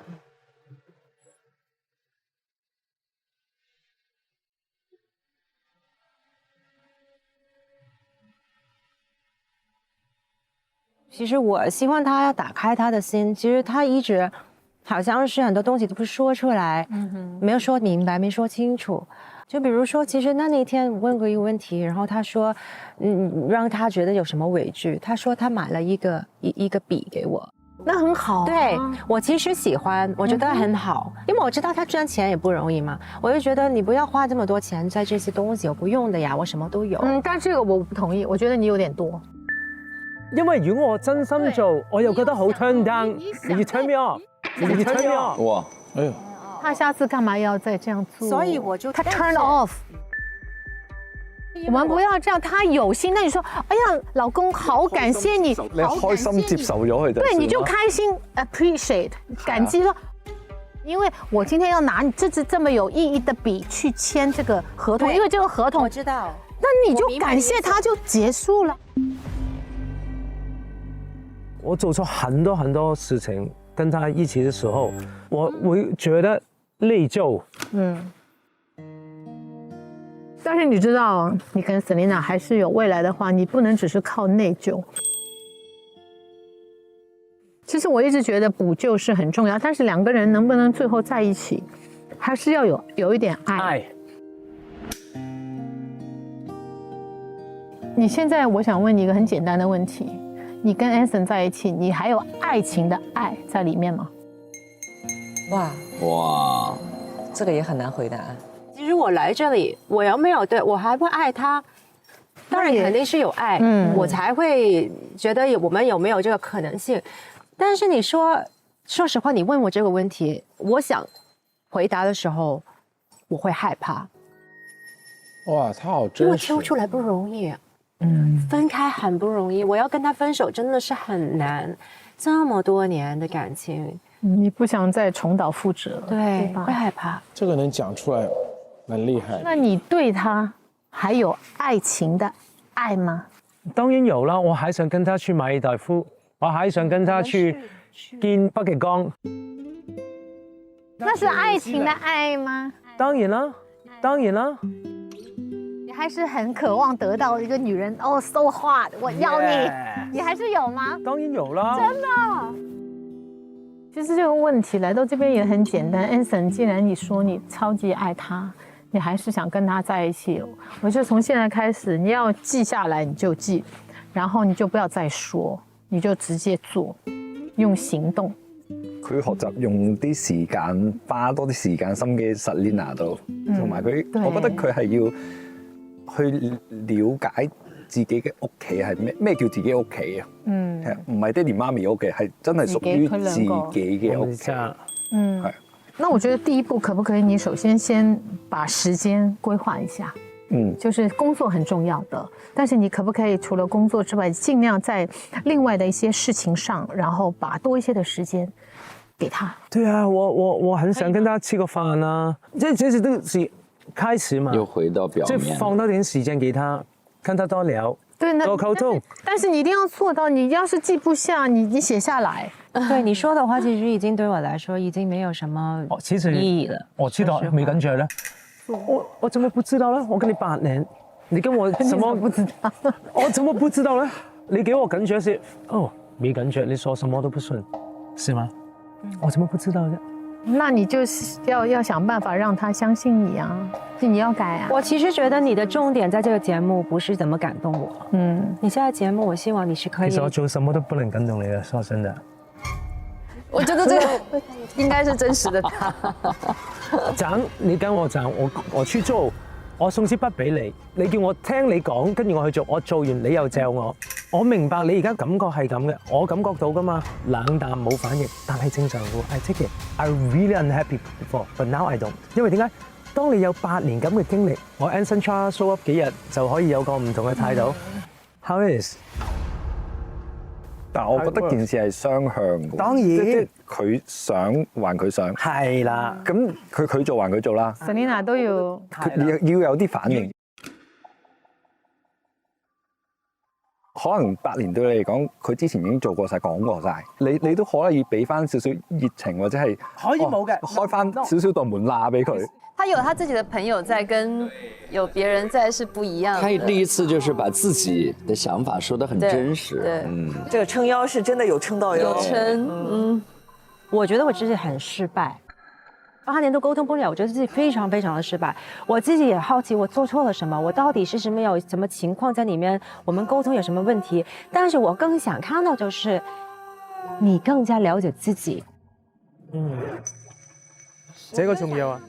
其实我希望他要打开他的心，其实他一直好像是很多东西都不说出来，没有说明白，没说清楚。就比如说，其实那天问过一个问题，然后他说，让他觉得有什么委屈，他说他买了一个笔给我。那很好、啊。对我其实喜欢，我觉得很好，因为我知道他赚钱也不容易嘛，我就觉得你不要花这么多钱在这些东西，我不用的呀，我什么都有。但这个我不同意，我觉得你有点多。因為如果我真心做，我又覺得好 turn down， 你 turn me off， 你 turn me off。哇，哎呦，他下次干嘛要再这样做？所以我就他 turn off。我們不要這樣，他有心，那你說，哎呀，老公好感謝你，你開心接受咗佢就對，你就開心 appreciate 感激說，因為我今天要拿你這支這麼有意義的筆去簽這個合同，因為這個合同我知道，那你就感謝他就結束了。我做錯很多事情，跟他一起的時候，我會覺得內疚。但是你知道，你跟 Selina 還是有未來的話，你不能只是靠內疚。其實我一直覺得補救是很重要，但是兩個人能不能最後在一起，還是要有一點愛。你現在我想問你一個很簡單的問題，你跟 Anson 在一起，你還有愛情的愛在裡面嗎？哇，這個也很難回答。其實我來這裡，我有沒有對我還會愛他？當然肯定是有愛，我才會覺得我們有沒有這個可能性。但是你說實話，你問我這個問題，我想回答的時候，我會害怕。哇，他好真實。因為抽出來不容易，分開很不容易。我要跟他分手真的是很難，這麼多年的感情，你不想再重蹈覆轍了，對吧？會害怕。這個能講出來，蠻厲害。那你對他還有愛情的愛嗎？當然有啦，我還想跟他去馬爾代夫，我還想跟他去見北極光。那是愛情的愛嗎？當然啦，當然啦。你還是很渴望得到一個女人哦 ，so hot， 我要你，你還是有嗎？當然有啦，真的。其實這個問題來到這邊也很簡單 ，Anson， 既然你說你超級愛他，你還是想跟他在一起，我就從現在開始，你要記下來你就記，然後你就不要再說，你就直接做，用行動。佢學習用啲時間，花多啲時間心機 Selina 度，同埋佢，我覺得佢係要去了解自己嘅屋企係咩？咩叫自己屋企啊？係唔係爹哋媽咪屋企，係真係屬於自己嘅屋企。係。那我覺得第一步可不可以，你首先把時間規劃一下。就是工作很重要的，但是你可不可以除了工作之外，盡量在另外的一些事情上，然後把多一些的時間給他。對啊，我很想跟他吃個飯啊，這些都是開始嘛。又回到表面。即放多點時間給他，跟他多聊，對，多溝通。但是你一定要做到，你要是記不下，你寫下來。對你說的話，其實已經對我來說已經沒有什麼意義了。我知道沒感覺了。我怎麼不知道呢？我跟你8年，你跟我什麼不知道？我怎麼不知道呢？你給我感覺是沒感覺，你說什麼都不順，是嗎？我怎麼不知道呢？那你就是要想辦法讓他相信你啊，你要改啊。我其實覺得你的重點在這個節目不是怎麼感動我，你現在節目我希望你是可以。其實我做什麼都不能感動你的，說真的。我覺得這個應該是真實的他。講，你跟我講，我去做，我送支筆俾你，你叫我聽你講，跟住我去做，我做完你又嚼我，我明白你而家感覺係咁嘅，我感覺到噶嘛，冷淡冇反應，但係正常嘅 I take it, I really unhappy before, but now I don't。因為點解？當你有8年咁嘅經歷，我 Anson Cha show up 幾日就可以有個唔同嘅態度。How is？但係我覺得件事係雙向嘅，當然，即係佢想還佢想，係啦。咁佢做還佢做啦。Selina 都要要有啲反應。可能8年對你嚟講，佢之前已經做過晒、講過晒，你都可以俾翻少少熱情，或者係可以冇嘅，開翻少少道門罅俾佢。他有他自己的朋友在，跟有別人在是不一樣的。他第一次就是把自己的想法說得很真實。對，這個撐腰是真的有撐到腰。有撐，我覺得我自己很失敗，8年都溝通不了，我覺得自己非常非常的失敗。我自己也好奇我做錯了什麼，我到底是什麼有什麼情況在裡面，我們溝通有什麼問題？但是我更想看到就是你更加了解自己。這個重要啊！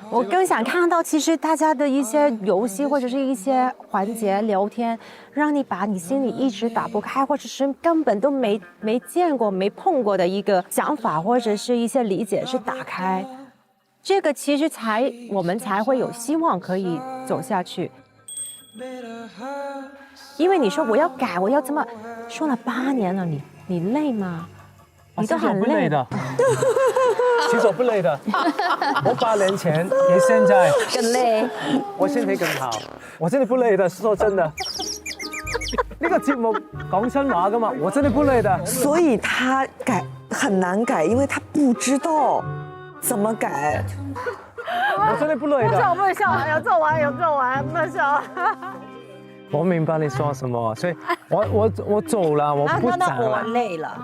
我更想看到，其實大家的一些遊戲或者是一些環節聊天，讓你把你心裡一直打不開，或者是根本都沒見過、沒碰過的一個想法，或者是一些理解是打開。這個其實我們才會有希望可以走下去。因為你說我要改，我要這麼說了8年了，你累嗎？你都很累的。其實我不累的，我8年前比現在更累，我身體更好，我真的不累的，說真的。呢個節目講真話㗎嘛，我真的不累的。所以他改很難改，因為他不知道怎麼改。我真的不累的。不笑，不笑，有做完，有做完，不笑。我明白你說什麼，所以我走了，我不講了。我累了，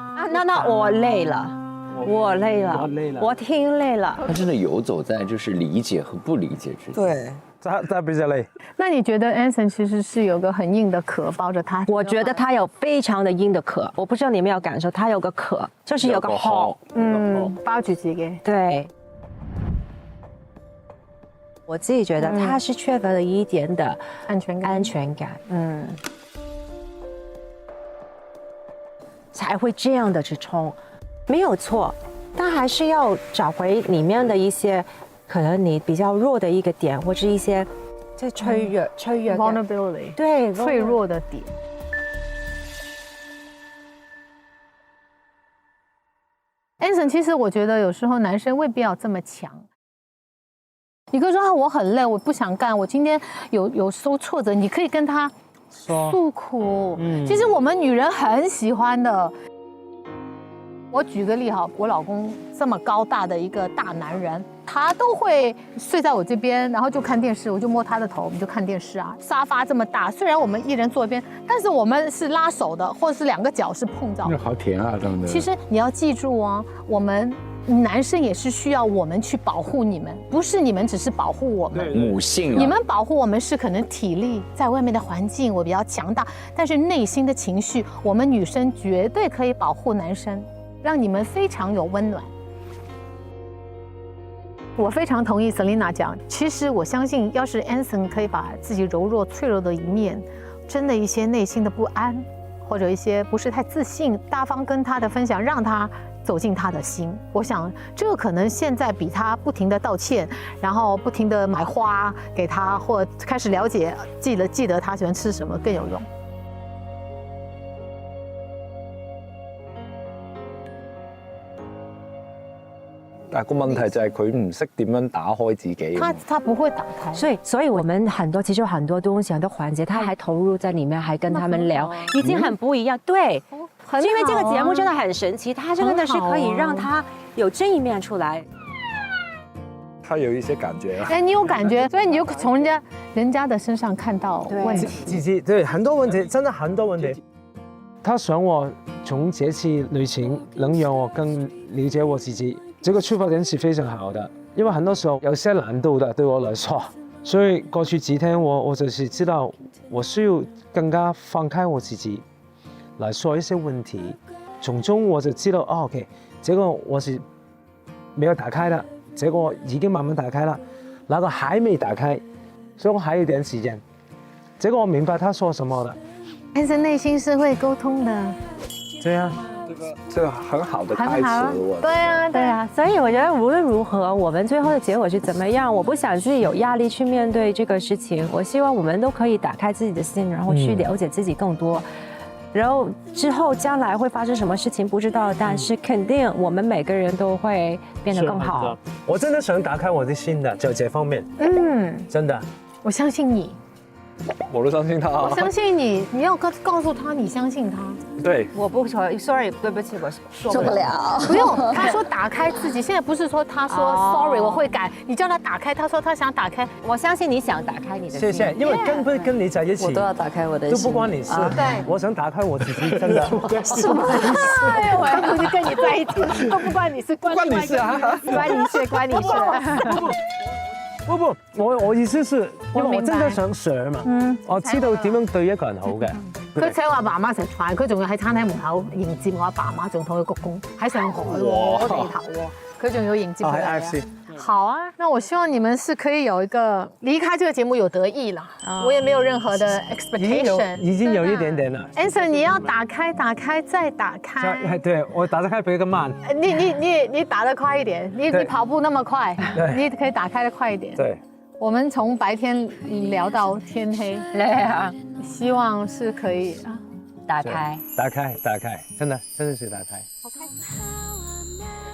那我累了。我累了，我聽累了。他真的游走在就是理解和不理解之間。對，他比較累。那你覺得 Anson 其實是有個很硬的殼包着他？我覺得他有非常的硬的殼，我不知道你們有感受，他有個殼，就是有個殼，包住自己。對。我自己覺得他是缺乏了一點的安全感，才會這樣的去衝。沒有錯，但還是要找回裡面的一些可能你比較弱的一個點，或者一些即係脆弱 vulnerability， 對，脆弱的點。Anson， 其實我覺得有時候男生未必要這麼強。你可以說我很累，我不想幹，我今天有受挫折，你可以跟他訴苦。其實我們女人很喜歡的。我舉個例哈，我老公這麼高大的一個大男人，他都會睡在我這邊，然後就看電視，我就摸他的頭，我們就看電視啊。沙發這麼大，雖然我們一人坐一邊，但是我們是拉手的，或者是兩個腳是碰到的。好甜啊，真的。其實你要記住哦，我們男生也是需要我們去保護你們，不是你們只是保護我們。母性啊。你們保護我們是可能體力，在外面的環境我比較強大，但是內心的情緒，我們女生絕對可以保護男生。讓你們非常有溫暖。我非常同意 Selina 講，其實我相信，要是 Anson 可以把自己柔弱脆弱的一面，真的一些內心的不安，或者一些不是太自信，大方跟他的分享，讓他走進他的心。我想，這個可能現在比他不停的道歉，然後不停的買花給他，或開始了解，記得他喜歡吃什麼更有用。但個問題就係佢唔識點樣打開自己。他不會打開，所以我們其實有很多東西、很多環節，他還投入在裡面，還跟他們聊，已經很不一樣。對，因為這個節目真的很神奇，它真的是可以讓他有這一面出來。他有一些感覺啊。哎，你有感覺，所以你就從人家的身上看到問題。自己對很多問題，真的很多問題。他想我從這次旅程能讓我更了解我自己。這個出發點是非常好的，因為很多時候有些難度的對我來說，所以過去幾天我就是知道我需要更加放開我自己來說一些問題，從中我就知道OK，這個我是沒有打開的，這個已經慢慢打開了，那個還沒打開，所以我還有點時間，這個我明白他說什麼的。Anson內心是會溝通的，對啊。這個很好的開始，對啊，對啊，所以我覺得無論如何，我們最後的結果是怎麼樣，我不想自己有壓力去面對這個事情。我希望我們都可以打開自己的心，然後去了解自己更多。然後之後將來會發生什麼事情不知道，但是肯定我們每個人都會變得更好。我真的想打開我的心的，就這方面，真的，我相信你。我都相信他。我相信你，你要告诉他你相信他。对，我不，sorry，对不起，我做不了。不用，他说打开自己，现在不是说他说 sorry 我会改，你叫他打开，他说他想打开，我相信你想打开你的心。谢谢，因为跟不跟你在一起，我都要打开我的心，都不关你事。对，我想打开我自己，真的。什么？哎，我还不是跟你在一起，都不关你事，关你事啊，关你事，关你事。不，我意思是，因為我真係想上嘛，我知道點樣對一個人好嘅。佢請我阿爸媽食飯，佢仲要喺餐廳門口迎接我阿爸媽，仲同佢鞠躬，喺上海喎，地頭喎，佢仲要迎接佢嚟啊。好啊，那我希望你們是可以有一個離開這個節目有得意啦，我也沒有任何的 expectation，已經有一點點了。Anson， 你要打開，打開再打開。對，我打得開比較慢。你打得快一點，你跑步那麼快，你可以打開得快一點。對，我們從白天聊到天黑，希望是可以打開，真的是打開。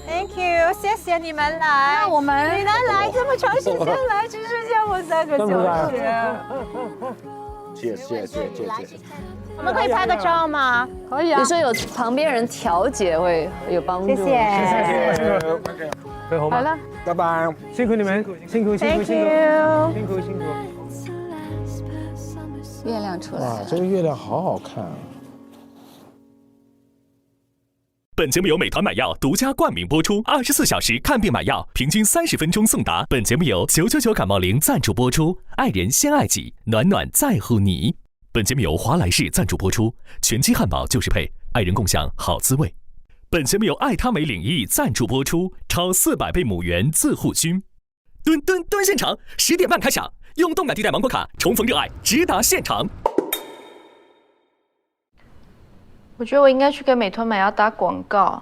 Thank you， 謝謝你們來。那我們你能來這麼長時間來，只剩下我3個小時。謝。我們可以拍個照嗎？可以啊。有時候有旁邊人調節會有幫助。謝謝。佢好嗎？好了，拜拜。辛苦你們，辛苦。月亮出來了。哇，這個月亮好好看啊！本节目由美团买药独家冠名播出，24小时看病买药，平均30分钟送达。本节目由999感冒灵赞助播出，爱人先爱己，暖暖在乎你。本节目由华莱士赞助播出，全鸡汉堡就是配，爱人共享好滋味。本节目由爱他美领益赞助播出，超400倍母源自护菌。蹲现场，10点半开抢，用动感地带芒果卡重逢热爱，直达现场。我觉得我应该去给美团买药打广告。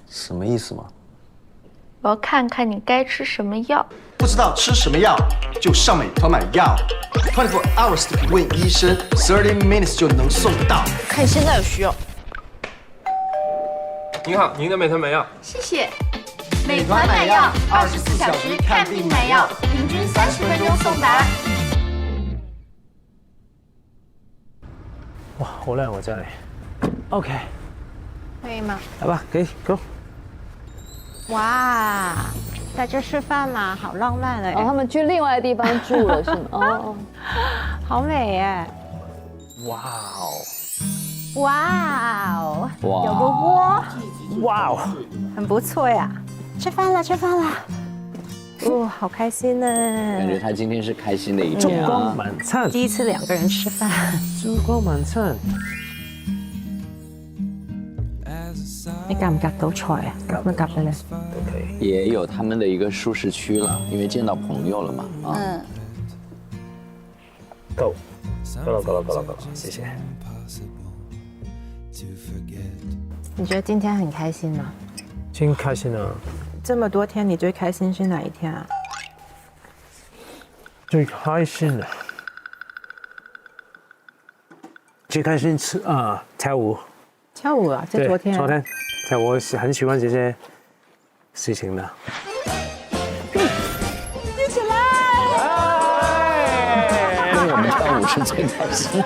什么意思嘛？我要看看你该吃什么药。不知道吃什么药，就上美团买药，24 hours 的品问医生，30 minutes 就能送到。看现在有需要。您好，您的美团买药。谢谢。美团买药，24小时看病买药，平均30分钟送达。哇，好靚喎真係。OK， 可以嗎？來吧，可以 go。哇，在這吃飯啦，好浪漫哎！哦，他們去另外的地方住了是嗎？哦，好美耶！哇哦！哇哦！哇有個窩，哇哦，很不錯呀！吃飯了，吃飯了。哦，好開心呢！感覺他今天是開心的一燭天啊！光晚餐，第一次2個人吃飯。燭光晚餐，你夾唔夾到菜啊？夾唔夾嘅咧？也有他們的一個舒適區了，因為見到朋友了嘛。啊，夠了，謝謝。你覺得今天很開心嗎？真開心啊！這麼多天，你最開心是哪一天啊？最開心啊！最開心是跳舞。跳舞啊，在昨天。昨天跳舞，我很喜歡這些事情的。一起來！因為我們跳舞是最開心。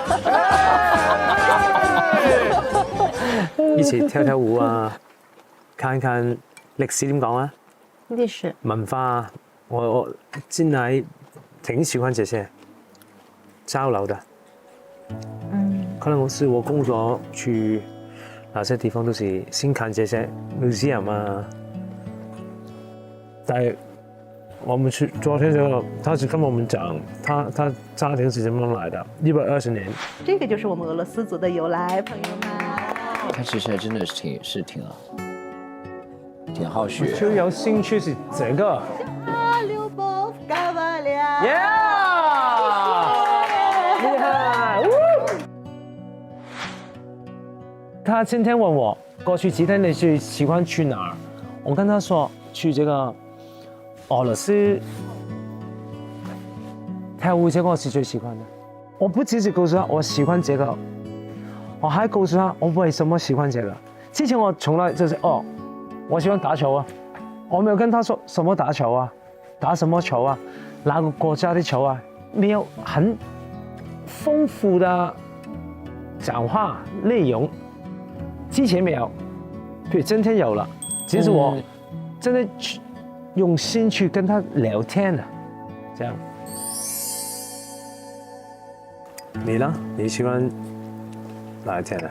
一起跳跳舞啊，看看歷史點講啊？歷史文化，我真係挺喜歡這些交流的。可能是我工作去哪些地方都是先看這些 museum 啊。但係我們去昨天他是跟我們講，他家庭是怎麼來的，120年。這個就是我們俄羅斯族的由來，朋友們。他其實真的是挺好學。就有興趣是這個。厲害！他今天問我過去幾天你最喜歡去哪兒？我跟他說去這個俄羅斯跳舞，這個是最喜歡的。我不只是告訴他我喜歡這個。我還告訴他我為什麼喜歡這個。之前我從來就是我喜歡打球啊，我沒有跟他說什麼打球啊，打什麼球啊，哪個國家的球啊，没有很丰富的讲话内容，之前没有，对，今天有了。其实我真的去用心去跟他聊天了，这样。你呢？你喜欢哪一天呢？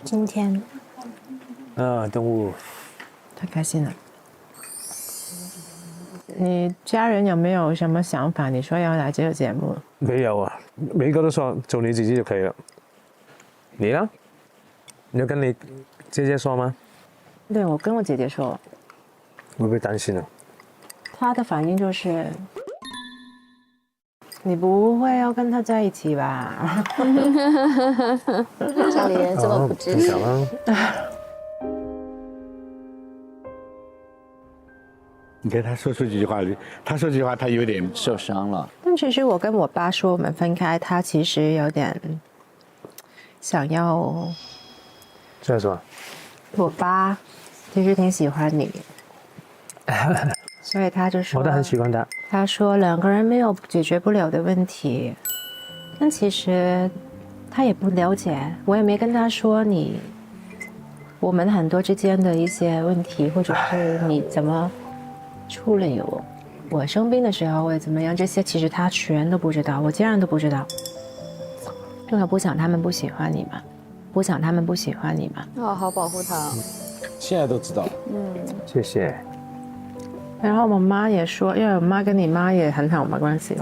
今天动物太开心了。你家人有没有什么想法？你说要来这个节目？没有啊，每个都说做你自己就可以了。你呢？你要跟你姐姐说吗？对，我跟我姐姐说。会不会担心呢？她的反应就是，你不会要跟他在一起吧？家里人这么不支持。你看他说出这句话，他说这句话，他有点受伤了。但其实我跟我爸说我们分开，他其实有点想要。这是什么？我爸其实挺喜欢你，所以他就说。我都很喜欢他。他说两个人没有解决不了的问题，但其实他也不了解，我也没跟他说我们很多之间的一些问题，或者是你怎么处理我生病的时候会怎么样，这些其实他全都不知道，我家人都不知道，因为我不想他们不喜欢你嘛，不想他们不喜欢你嘛。要好保护他。现在都知道了。谢谢。然后我妈也说，因为我妈跟你妈也很好嘛关系。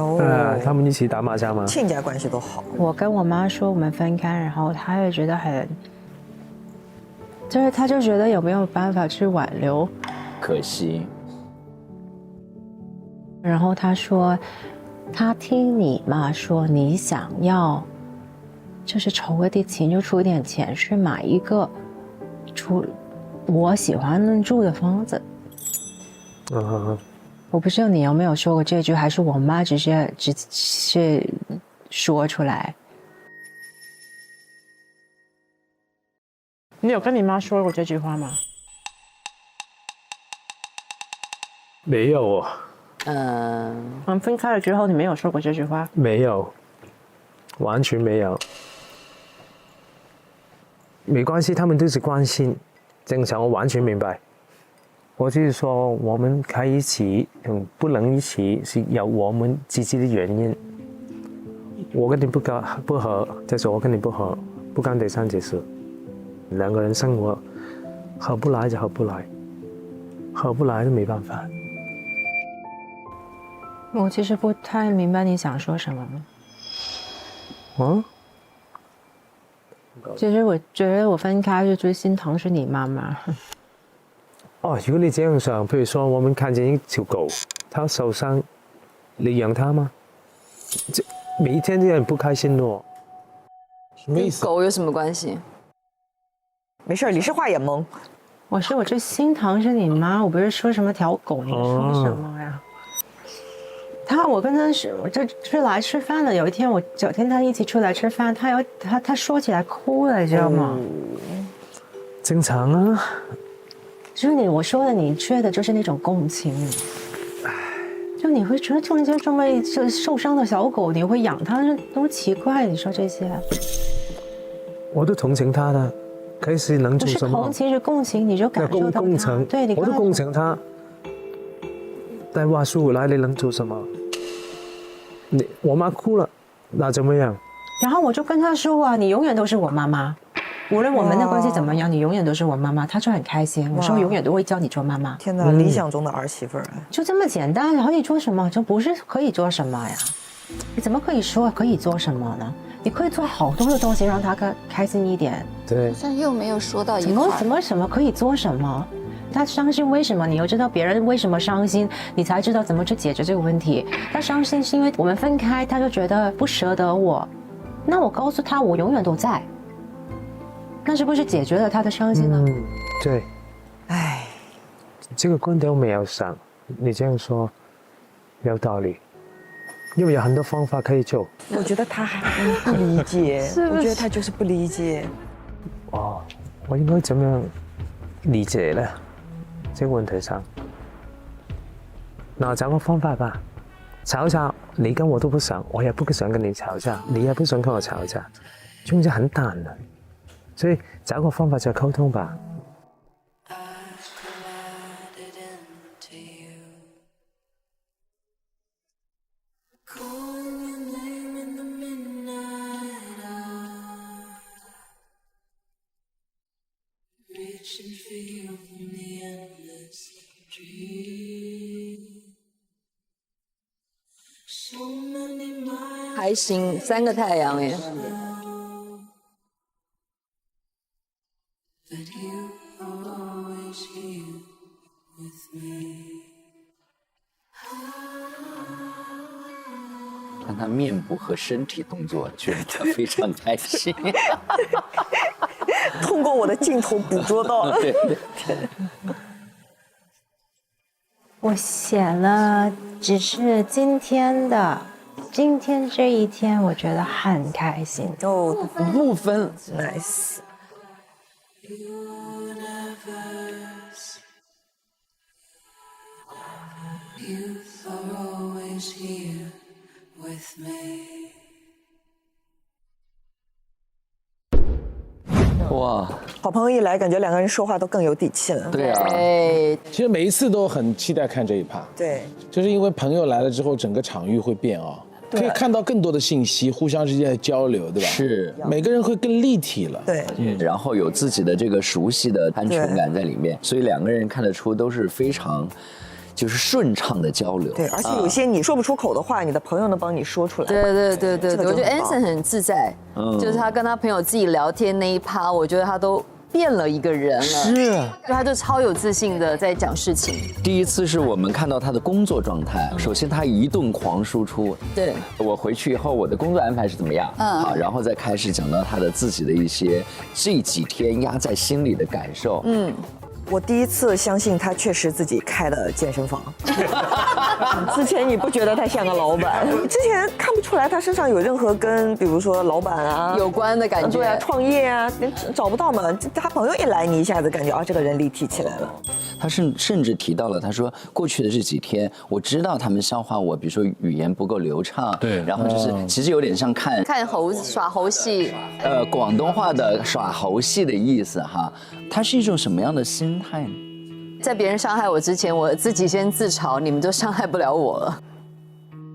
他们一起打麻将吗？亲家关系都好。我跟我妈说我们分开，然后她也觉得她就觉得有没有办法去挽留，可惜。然后她说，她听你妈说你想要，就是筹一点钱，就出一点钱去买一个我喜欢住的房子。我不知道你有没有说过这句，还是我妈直接说出来。你有跟你妈说过这句话吗？没有。我们分开了之后，你没有说过这句话？没有，完全没有。没关系，他们都是关心，正常，我完全明白。我就是说，我们可以一起，不能一起是有我们自己的原因。我跟你不合，就是我跟你不合，不干第三件事。两个人生活合不来就合不来，合不来就没办法。我其实不太明白你想说什么。其实我觉得我分开是最心疼是你妈妈。如果你这样想，比如说我们看见一条狗，它受伤，你养它吗？每一天都很不开心的。什么意思？狗有什么关系？没事，李世华也懵。我最心疼是你妈，我不是说什么条狗，你说什么呀？我跟他就来吃饭了。有一天我跟他一起出来吃饭，他说起来哭了，你知道吗？正常啊。就是我说的，你缺的就是那种共情。就你会觉得突然间这么受伤的小狗，你会养它，多奇怪！你说这些，我都同情它的，可是能做什么？不是同情，是共情，你就感受到它。对，我都共情它。但话说回来，你能做什么？我妈哭了，那怎么样？然后我就跟他说啊，你永远都是我妈妈。无论我们的关系怎么样，你永远都是我妈妈，他就很开心。我说永远都会叫你做妈妈。天哪，理想中的儿媳妇儿，就这么简单。然后你做什么，就不是可以做什么呀？你怎么可以说可以做什么呢？你可以做好多的东西让他开心一点。对。但又没有说到一块。什么可以做什么？他伤心为什么？你要知道别人为什么伤心，你才知道怎么去解决这个问题。他伤心是因为我们分开，他就觉得不舍得我。那我告诉他，我永远都在。那是不是解决了他的伤心呢？对。这个观点我没有想，你这样说有道理，因为有很多方法可以做。我觉得他还不理解，我觉得他就是不理解。我应该怎么样理解呢？这个问题上，那找个方法吧，吵吵你跟我都不想，我也不想跟你吵架，你也不想跟我吵架，中间很淡的，所以找個方法就溝通吧。还行，3个太阳耶。看他面部和身体动作，觉得非常开心。通过我的镜头捕捉到了。对对对。我写了，只是今天这一天，我觉得很开心。哦，5部分 ，nice。哇，好朋友一来，感觉2个人说话都更有底气了。对啊，其实每一次都很期待看这一趴。对，就是因为朋友来了之后，整个场域会变啊，可以看到更多的信息，互相之间的交流，对吧？是，每个人会更立体了。对，然后有自己的这个熟悉的安全感在里面，所以2个人看得出都是非常。就是顺畅的交流，对，而且有些你说不出口的话，你的朋友能帮你说出来。对，我觉得 Anson 很自在，就是他跟他朋友自己聊天那一趴，我觉得他都变了一个人了。是，就他就超有自信的在讲事情。第一次是我们看到他的工作状态，首先他一顿狂输出，对，我回去以后我的工作安排是怎么样，好，然后再开始讲到他的自己的一些这几天压在心里的感受，我第一次相信他确实自己开的健身房。之前你不觉得他像个老板？之前看不出来他身上有任何跟比如说老板啊有关的感觉。对啊，创业啊，找不到嘛。他朋友一来，你一下子感觉啊，这个人立体起来了。他甚至提到了，他说过去的这几天，我知道他们笑话我，比如说语言不够流畅，对，然后就是其实有点像看耍猴戏，广东话的耍猴戏的意思哈。他是一种什么样的心态呢？在别人伤害我之前，我自己先自嘲，你们就伤害不了我了。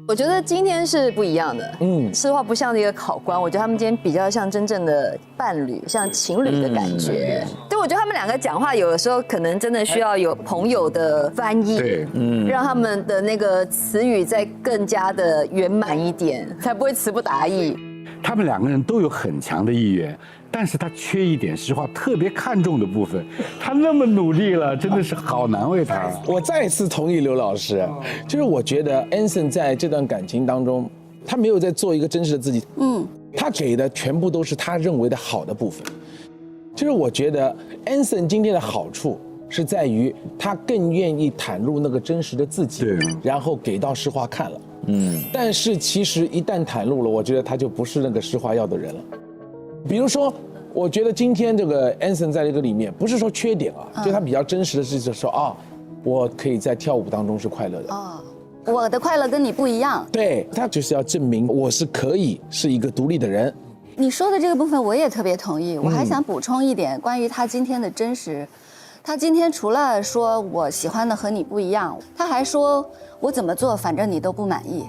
我觉得今天是不一样的，说实话不像一个考官，我觉得他们今天比较像真正的伴侣，像情侣的感觉。对，我觉得他们2个讲话有的时候可能真的需要有朋友的翻译，对，让他们的那个词语再更加的圆满一点，才不会词不达意。他们2个人都有很强的意愿，但是他缺一点，实话特别看重的部分。他那么努力了，真的是好难为他。我再次同意刘老师，就是我觉得 Anson 在这段感情当中，他没有在做一个真实的自己，他给的全部都是他认为的好的部分。就是我觉得 Anson 今天的好处是在于他更愿意袒露那个真实的自己，然后给到诗画看了。但是其实一旦袒露了，我觉得他就不是那个诗画要的人了。比如说，我觉得今天这个 Anson 在这个里面，不是说缺点啊，就他比较真实的是说啊，我可以在跳舞当中是快乐的。我的快乐跟你不一样。对，他就是要证明我是可以是一个独立的人。你说的这个部分我也特别同意，我还想补充一点关于他今天的真实。他今天除了说我喜欢的和你不一样，他还说我怎么做反正你都不满意，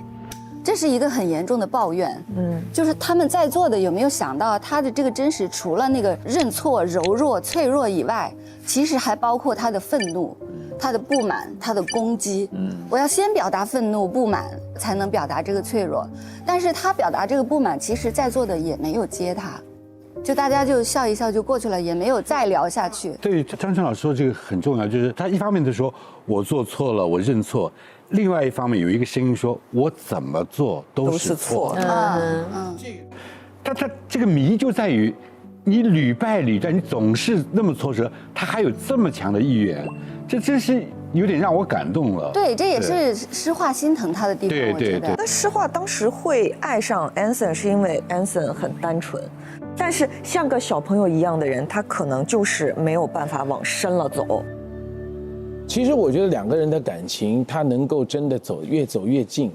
这是一个很严重的抱怨。就是他们在座的有没有想到他的这个真实，除了那个认错、柔弱、脆弱以外，其实还包括他的愤怒、他的不满、他的攻击。我要先表达愤怒、不满，才能表达这个脆弱。但是他表达这个不满，其实在座的也没有接他。就大家就笑一笑就过去了，也没有再聊下去。对，张晨老师说这个很重要，就是他一方面就说我做错了，我认错；另外一方面有一个声音说我怎么做都是错。他这个谜就在于，你屡败屡战，你总是那么挫折，他还有这么强的意愿，这真是有点让我感动了。对，这也是诗画心疼他的地方。对。那诗画当时会爱上 Anson， 是因为 Anson 很单纯。但是像个小朋友一样的人，他可能就是没有办法往深了走。其实我觉得2个人的感情，他能够真的越走越近，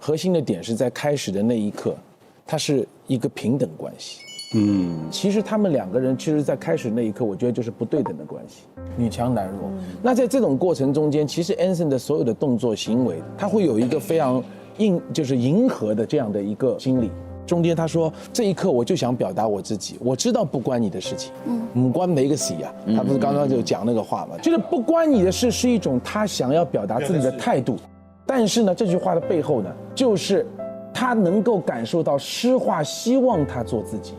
核心的点是在开始的那一刻，它是一个平等关系。其实他们两个人，其实在开始那一刻，我觉得就是不对等的关系，女强男弱。那在这种过程中间，其实 Anson 的所有的动作行为，他会有一个非常就是迎合的这样的一个心理。中间他说，这一刻我就想表达我自己，我知道不关你的事情，不关每个事啊，他不是刚刚就讲那个话嘛，就是不关你的事是一种他想要表达自己的态度，但是呢，这句话的背后呢，就是他能够感受到诗画希望他做自己。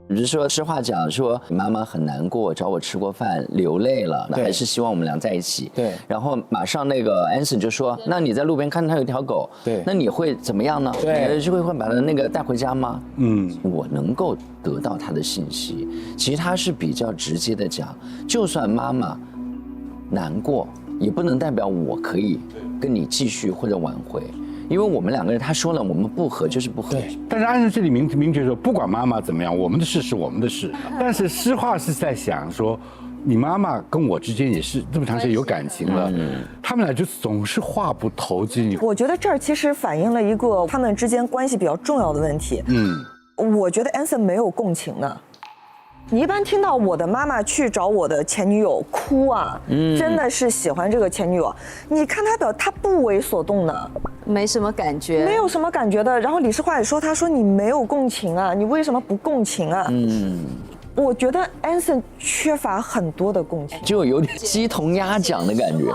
只是说实话讲，说妈妈很难过，找我吃过饭，流泪了，那还是希望我们俩在一起。对。然后马上那个 Anson 就说：“那你在路边看到有一条狗，对，那你会怎么样呢？对，就会把它那个带回家吗？”我能够得到他的信息，其实他是比较直接的讲，就算妈妈难过，也不能代表我可以跟你继续或者挽回。因为我们两个人，他说了，我们不合就是不合。但是按照这里明确说，不管妈妈怎么样，我们的事是我们的事。但是诗画是在想说，你妈妈跟我之间也是这么长时间有感情了，他们俩就总是话不投机。我觉得这儿其实反映了一个他们之间关系比较重要的问题。我觉得 Anson 没有共情的。你一般听到我的妈妈去找我的前女友哭啊，真的是喜欢这个前女友。你看他不为所动的，没什么感觉，没有什么感觉的。然后李诗画也说，他说你没有共情啊，你为什么不共情啊？我觉得 Anson 缺乏很多的共情，就有点鸡同鸭讲的感觉。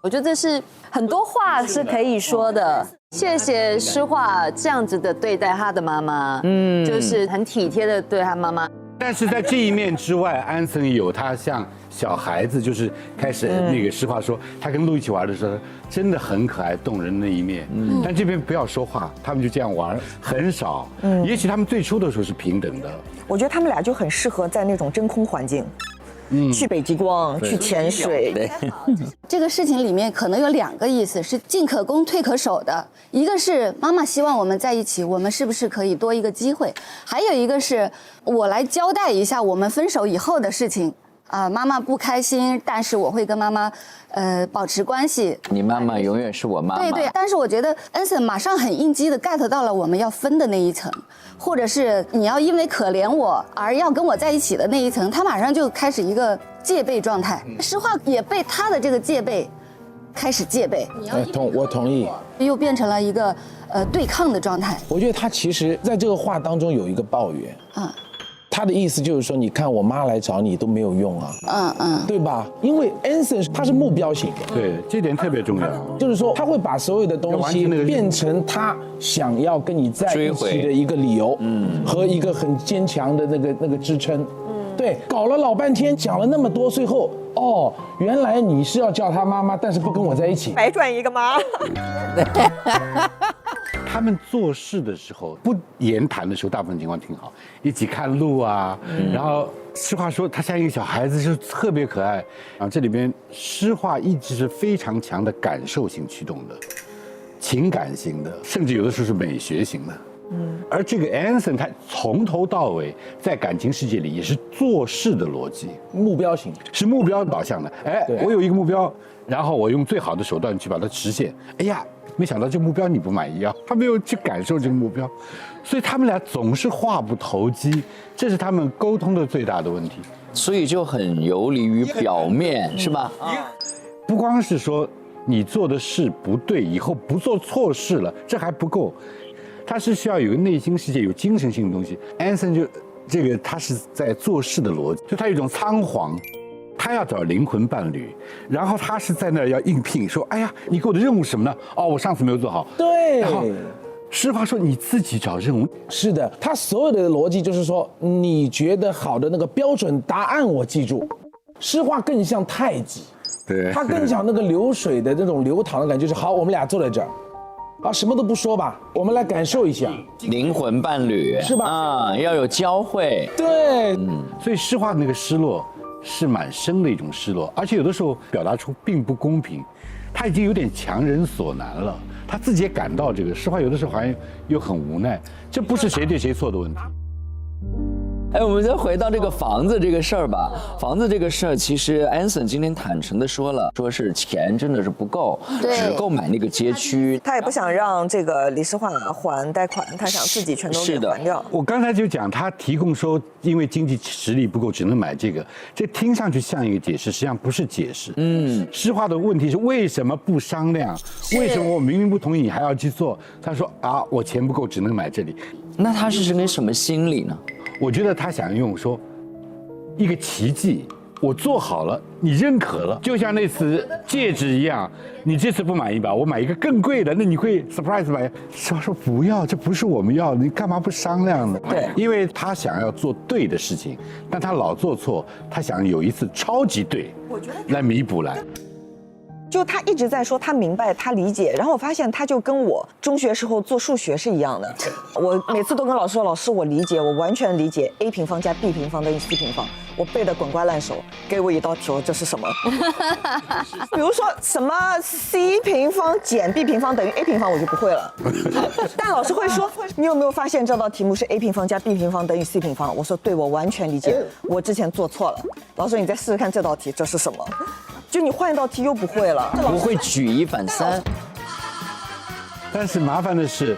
我觉得这是很多话是可以说的。谢谢诗画这样子的对待他的妈妈，就是很体贴的对他妈妈。但是在这一面之外，安森有他像小孩子，就是开始那个诗画说，他跟鹿一起玩的时候，真的很可爱动人的一面。但这边不要说话，他们就这样玩，很少。也许他们最初的时候是平等的。我觉得他们俩就很适合在那种真空环境。去北极光，去潜水。这个事情里面可能有2个意思，是进可攻退可守的。一个是妈妈希望我们在一起，我们是不是可以多一个机会？还有一个是我来交代一下我们分手以后的事情。妈妈不开心，但是我会跟妈妈，保持关系。你妈妈永远是我妈妈。对，但是我觉得 Anson 马上很应激的 get 到了我们要分的那一层，或者是你要因为可怜我而要跟我在一起的那一层，他马上就开始一个戒备状态。诗画也被他的这个戒备开始戒备。我同意。又变成了一个对抗的状态。我觉得他其实在这个话当中有一个抱怨。他的意思就是说，你看我妈来找你都没有用啊，对吧？因为 Anson 他是目标型的，对，这点特别重要。就是说，他会把所有的东西变成他想要跟你在一起的一个理由，和一个很坚强的那个支撑。对，搞了老半天，讲了那么多，最后原来你是要叫他妈妈，但是不跟我在一起，白赚一个妈。他们做事的时候，不言谈的时候，大部分情况挺好，一起看路啊。然后诗画说他像一个小孩子，就特别可爱。这里边诗画一直是非常强的感受性驱动的，情感型的，甚至有的时候是美学型的。而这个 Anson 他从头到尾在感情世界里也是做事的逻辑，目标型，是目标导向的。我有一个目标，然后我用最好的手段去把它实现。没想到这个目标你不满意啊，他没有去感受这个目标，所以他们俩总是话不投机，这是他们沟通的最大的问题。所以就很游离于表面，是吧？不光是说你做的事不对，以后不做错事了，这还不够，他是需要有个内心世界、有精神性的东西。Anson 就这个他是在做事的逻辑，就他有一种仓皇。他要找灵魂伴侣，然后他是在那儿要应聘，说：“哎呀，你给我的任务是什么呢？我上次没有做好。”对。然后诗画说：“你自己找任务。”是的，他所有的逻辑就是说，你觉得好的那个标准答案我记住。诗画更像太极，对，他更像那个流水的那种流淌的感觉，就是好，我们俩坐在这儿。什么都不说吧，我们来感受一下灵魂伴侣，是吧？要有交汇。对，所以诗画那个失落是蛮深的一种失落，而且有的时候表达出并不公平，他已经有点强人所难了，他自己也感到这个诗画有的时候好像又很无奈，这不是谁对谁错的问题。哎，我们再回到这个房子这个事儿吧。房子这个事儿，其实 Anson 今天坦诚的说了，说是钱真的是不够，只够买那个街区。他也不想让这个李世焕还贷款，他想自己全都给还掉。我刚才就讲，他提供说，因为经济实力不够，只能买这个，这听上去像一个解释，实际上不是解释。施华的问题是为什么不商量？为什么我明明不同意，你还要去做？他说啊，我钱不够，只能买这里。那他是个什么心理呢？我觉得他想用说一个奇迹，我做好了，你认可了，就像那次戒指一样，你这次不满意吧，我买一个更贵的，那你会 surprise 买？说不要，这不是我们要的，你干嘛不商量呢？对，因为他想要做对的事情，但他老做错，他想有一次超级对，我觉得来弥补来。就他一直在说他明白他理解，然后我发现他就跟我中学时候做数学是一样的。我每次都跟老师说，老师我理解，我完全理解 a 平方加 b 平方等于 c 平方，我背得滚瓜烂熟，给我一道题，这是什么？比如说什么 c 平方减 b 平方等于 a 平方，我就不会了。但老师会说，你有没有发现这道题目是 a 平方加 b 平方等于 c 平方？我说对，我完全理解，我之前做错了。老师说你再试试看这道题，这是什么？就你换一道题又不会了，不会举一反三。但是麻烦的是，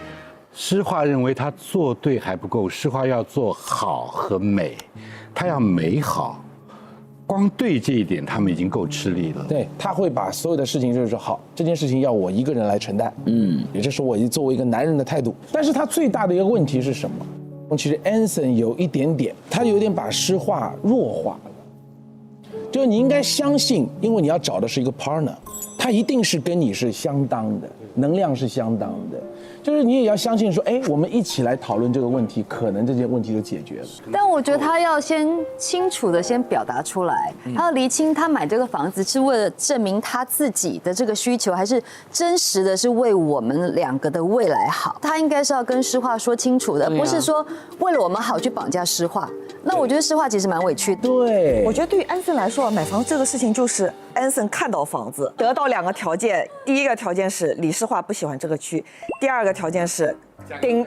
施华认为他做对还不够，施华要做好和美，他要美好。光对这一点，他们已经够吃力了。对，他会把所有的事情就是说，好，这件事情要我一个人来承担，也就是我作为一个男人的态度。但是他最大的一个问题是什么？其实 Anson 有一点点，他有点把施华弱化了。就是你应该相信，因为你要找的是一个 partner， 他一定是跟你是相当的，能量是相当的。就是你也要相信说，哎，我们一起来讨论这个问题，可能这件问题就解决了。但我觉得他要先清楚的先表达出来，他要厘清他买这个房子是为了证明他自己的这个需求，还是真实的是为我们两个的未来好。他应该是要跟施华说清楚的，不是说为了我们好去绑架施华。那我觉得施华其实蛮委屈的。对，我觉得对于安森来说，买房这个事情就是安森看到房子，得到2个条件。第一个条件是李施华不喜欢这个区，第二个条件是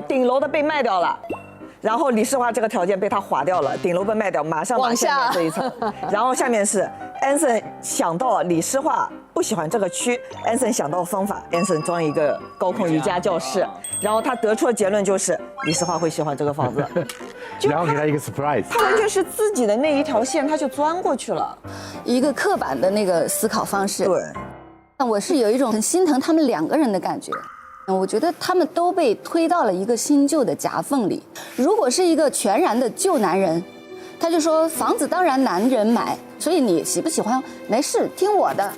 顶楼的被卖掉了。然后李施华这个条件被他划掉了，顶楼被卖掉，马上把下面这一层。然后下面是安森想到李施华不喜欢这个区，安森想到方法，安森装一个高空瑜伽教室，然后他得出的结论就是李施华会喜欢这个房子，然后给他一个 surprise， 他完全是自己的那一条线，他就钻过去了，一个刻板的那个思考方式。对，我是有一种很心疼他们2个人的感觉。我觉得他们都被推到了一个新旧的夹缝里。如果是一个全然的旧男人，他就说房子当然男人买，所以你喜不喜欢没事，听我的。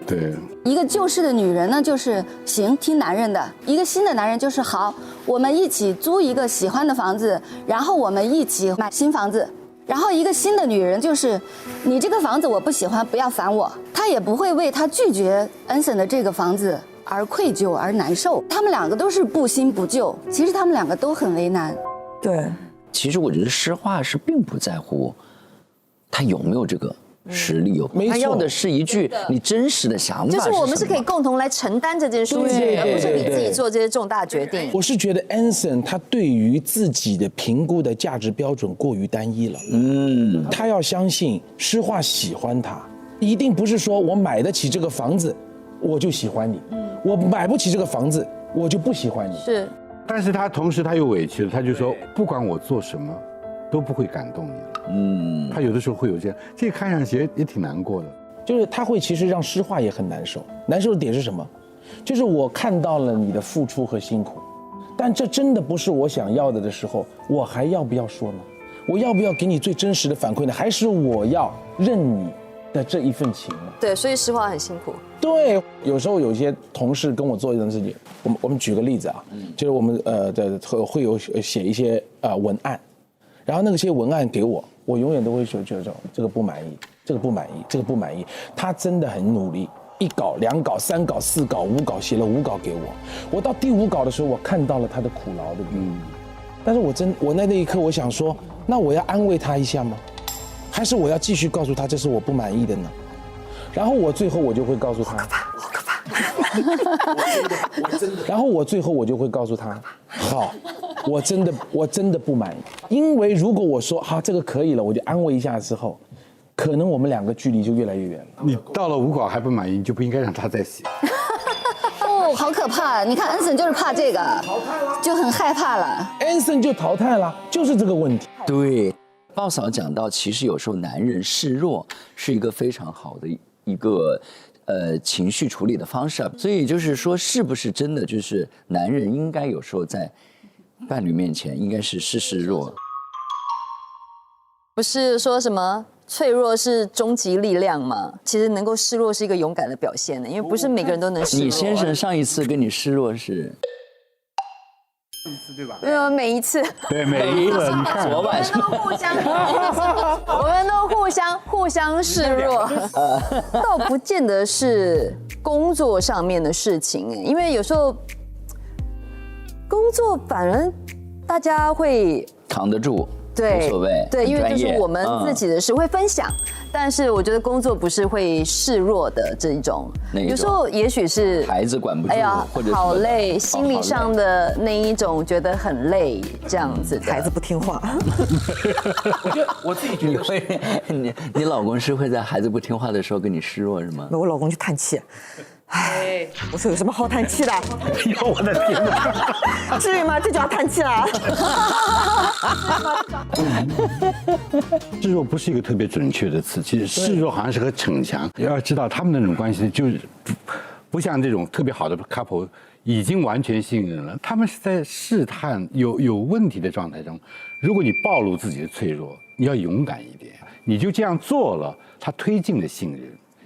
对。一个旧式的女人呢，就是行，听男人的；一个新的男人就是好，我们一起租一个喜欢的房子，然后我们一起买新房子。然后一个新的女人就是，你这个房子我不喜欢，不要烦我。她也不会为她拒绝恩森的这个房子而愧疚而难受。他们2个都是不新不旧，其实他们2个都很为难。对，其实我觉得施华是并不在乎他有没有这个实力，他要的是一句你真实的想法。就是我们是可以共同来承担这件事情，而不是你自己做这些重大决定。我是觉得 Anson 他对于自己的评估的价值标准过于单一了。他要相信施华喜欢他，一定不是说我买得起这个房子我就喜欢你，我买不起这个房子我就不喜欢你。是，但是他同时他又委屈了，他就说不管我做什么都不会感动你了。他有的时候会有这样，这个看上去也挺难过的。就是他会其实让施华也很难受，难受的点是什么？就是我看到了你的付出和辛苦，但这真的不是我想要的时候，我还要不要说呢？我要不要给你最真实的反馈呢？还是我要认你的这一份情呢？对，所以施华很辛苦。对，有时候有些同事跟我做一件事情，我们举个例子啊，就是我们会有写一些文案，然后那些文案给我永远都会觉得这个不满意，这个不满意，这个不满意。他真的很努力，1稿、2稿、3稿、4稿、5稿，写了5稿给我。我到第5稿的时候，我看到了他的苦劳的。但是我那一刻我想说，那我要安慰他一下吗？还是我要继续告诉他这是我不满意的呢？然后我最后我就会告诉他，好可怕。然后我最后我就会告诉他，好，我真的不满意，因为如果我说好这个可以了，我就安慰一下之后，可能我们两个距离就越来越远了。你到了5稿还不满意，你就不应该让他再写。哦，好可怕！你看安森就是怕这个，就很害怕了。安森就淘汰了，就是这个问题。对，鲍嫂讲到，其实有时候男人示弱是一个非常好的一个情绪处理的方式，所以就是说，是不是真的就是男人应该有时候在伴侣面前应该是示弱？不是说什么脆弱是终极力量吗？其实能够示弱是一个勇敢的表现的，因为不是每个人都能示弱。你先生上一次跟你示弱是？对吧？每一次。对，每一次。昨晚上我们都互相示弱，倒不见得是工作上面的事情，因为有时候工作反而大家会扛得住。对，无所谓，对，因为就是我们自己的事会分享，但是我觉得工作不是会示弱的这一种，有时候也许是孩子管不住，或者好累，心理上的那一种觉得很累，这样子，孩子不听话。我自己觉得会，你老公是会在孩子不听话的时候跟你示弱是吗？我老公就叹气。唉，我说有什么好叹气的？哎呦，我的天哪！至于吗？这就要叹气了。示弱不是一个特别准确的词，其实示弱好像是和逞强。要知道他们那种关系就是不像这种特别好的 couple 已经完全信任了，他们是在试探有问题的状态中。如果你暴露自己的脆弱，你要勇敢一点，你就这样做了，他推进了信任。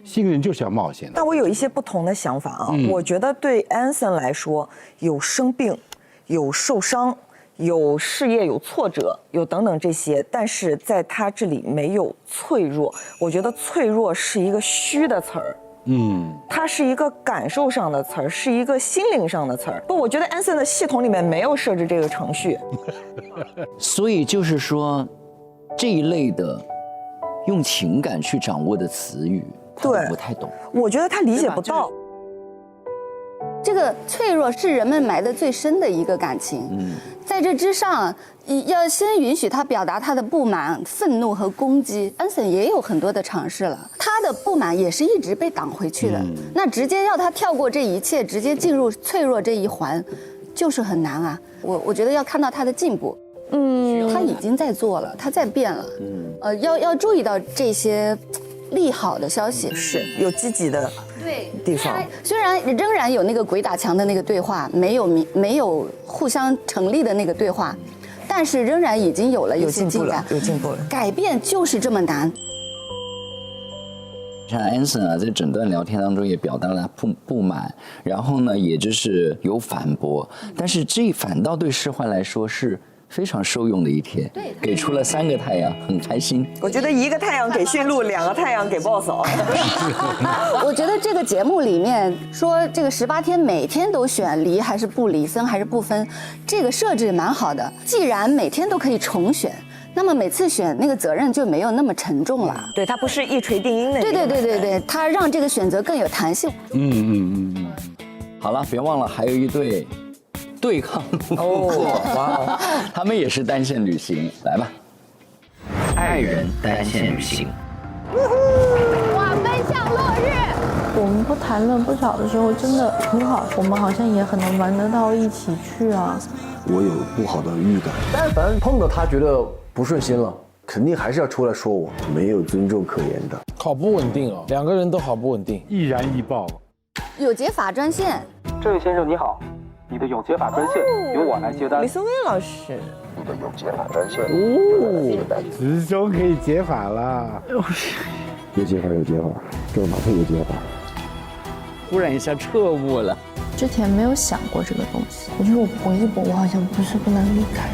信任就是要冒险的。但我有一些不同的想法啊，我觉得对 Anson 来说，有生病，有受伤，有事业有挫折，有等等这些，但是在他这里没有脆弱。我觉得脆弱是一个虚的词儿。它是一个感受上的词儿，是一个心灵上的词儿。不，我觉得 Anson 的系统里面没有设置这个程序。所以就是说，这一类的用情感去掌握的词语。对，不太懂。我觉得他理解不到。这个脆弱是人们埋得最深的一个感情。在这之上，要先允许他表达他的不满、愤怒和攻击。安森也有很多的尝试了，他的不满也是一直被挡回去的。那直接要他跳过这一切，直接进入脆弱这一环，就是很难啊。我觉得要看到他的进步。他已经在做了，他在变了。要注意到这些。利好的消息是有积极的地方，虽然仍然有那个鬼打墙的那个对话，没有互相成立的那个对话，但是仍然已经有了一些进展，有进步了。改变就是这么难。像 Anson 啊，在整段聊天当中也表达了不满，然后呢，也就是有反驳，但是这反倒对世焕来说是。非常受用的一天，给出了3个太阳，很开心。我觉得1个太阳给驯鹿，2个太阳给鲍嫂。我觉得这个节目里面说这个18天每天都选离还是不离，僧还是不分，这个设置蛮好的。既然每天都可以重选，那么每次选那个责任就没有那么沉重了。对，它不是一锤定音的。对，它让这个选择更有弹性。好了，别忘了还有一对。对抗路过，他们也是单线旅行，来吧，爱人单线旅行。哇，奔向落日。我们不谈论不吵的时候真的很好，我们好像也很能玩得到一起去啊。我有不好的预感，但凡碰到他觉得不顺心了，肯定还是要出来说我，没有尊重可言的。好不稳定哦，2个人都好不稳定，易燃易爆。有解法专线，这位先生你好。你的有解法专线由我来接单。李松威老师，你的有解法专线师兄可以解法了。有解法，这个马上有解法。忽然一下彻悟了。之前没有想过这个东西，我觉得我搏一搏，我好像不是不能离开。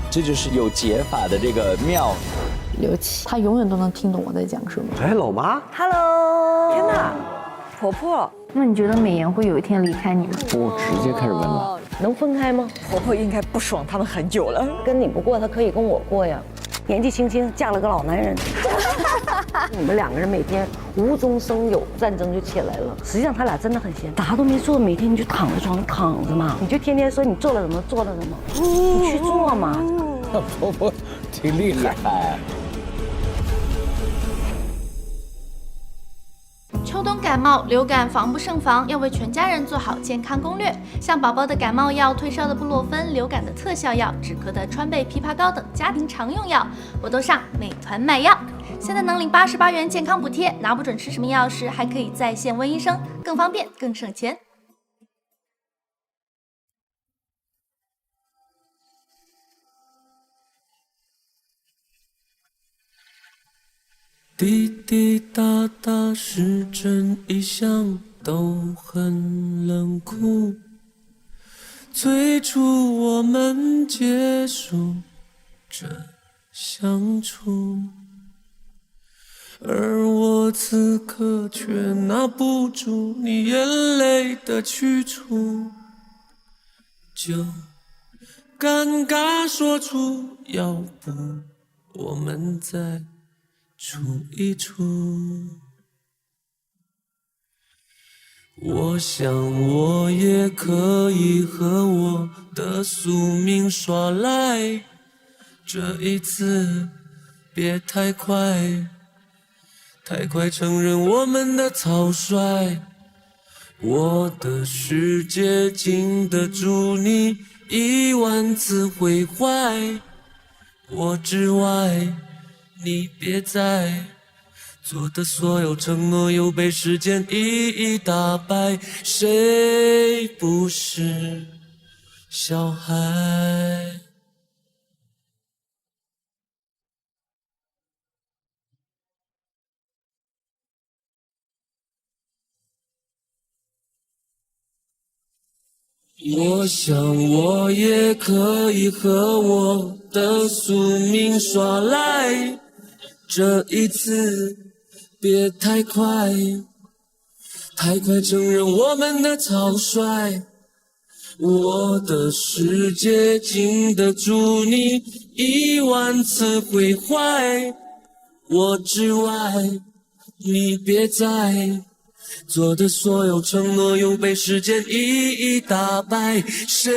这就是有解法的这个妙。刘琦，他永远都能听懂我在讲什么。哎，老妈 ，Hello， 天哪，婆婆。那你觉得美颜会有一天离开你吗？我直接开始问了，能分开吗？婆婆应该不爽他们很久了。跟你不过，她可以跟我过呀。年纪轻轻嫁了个老男人，你们2个人每天无中生有，战争就起来了。实际上他俩真的很闲，啥都没做，每天你就躺在床上躺着嘛，你就天天说你做了什么，做了什么，你去做嘛。婆婆挺厉害。秋冬感冒、流感防不胜防，要为全家人做好健康攻略。像宝宝的感冒药、退烧的布洛芬、流感的特效药、止咳的川贝枇杷膏等家庭常用药，我都上美团买药。现在能领88元健康补贴，拿不准吃什么药时，还可以在线问医生，更方便更省钱。滴滴答答，时针一响，都很冷酷。最初我们结束这相处，而我此刻却拿不住你眼泪的去处，就尴尬说出，要不我们再处一处。我想我也可以和我的宿命耍赖，这一次别太快，太快承认我们的草率。我的世界经得住你10000次毁坏，我之外你别再做的所有承诺又被时间一一打败，谁不是小孩？我想我也可以和我的宿命耍赖，这一次别太快，太快承认我们的草率。我的世界经得住你10000次毁坏，我之外你别再做的所有承诺又被时间一一打败，谁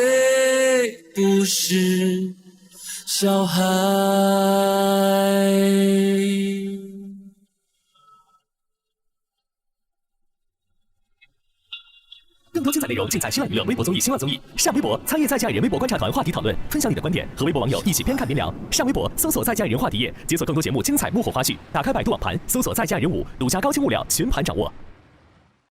不是小孩？更多精彩内容尽在新浪娱乐微博综艺、新浪综艺。上微博参与在家爱人微博观察团话题讨论，分享你的观点，和微博网友一起边看边聊。上微博搜索在家爱人话题页，解锁更多节目精彩幕后花絮。打开百度网盘，搜索在家爱人5，独家高清物料全盘掌握。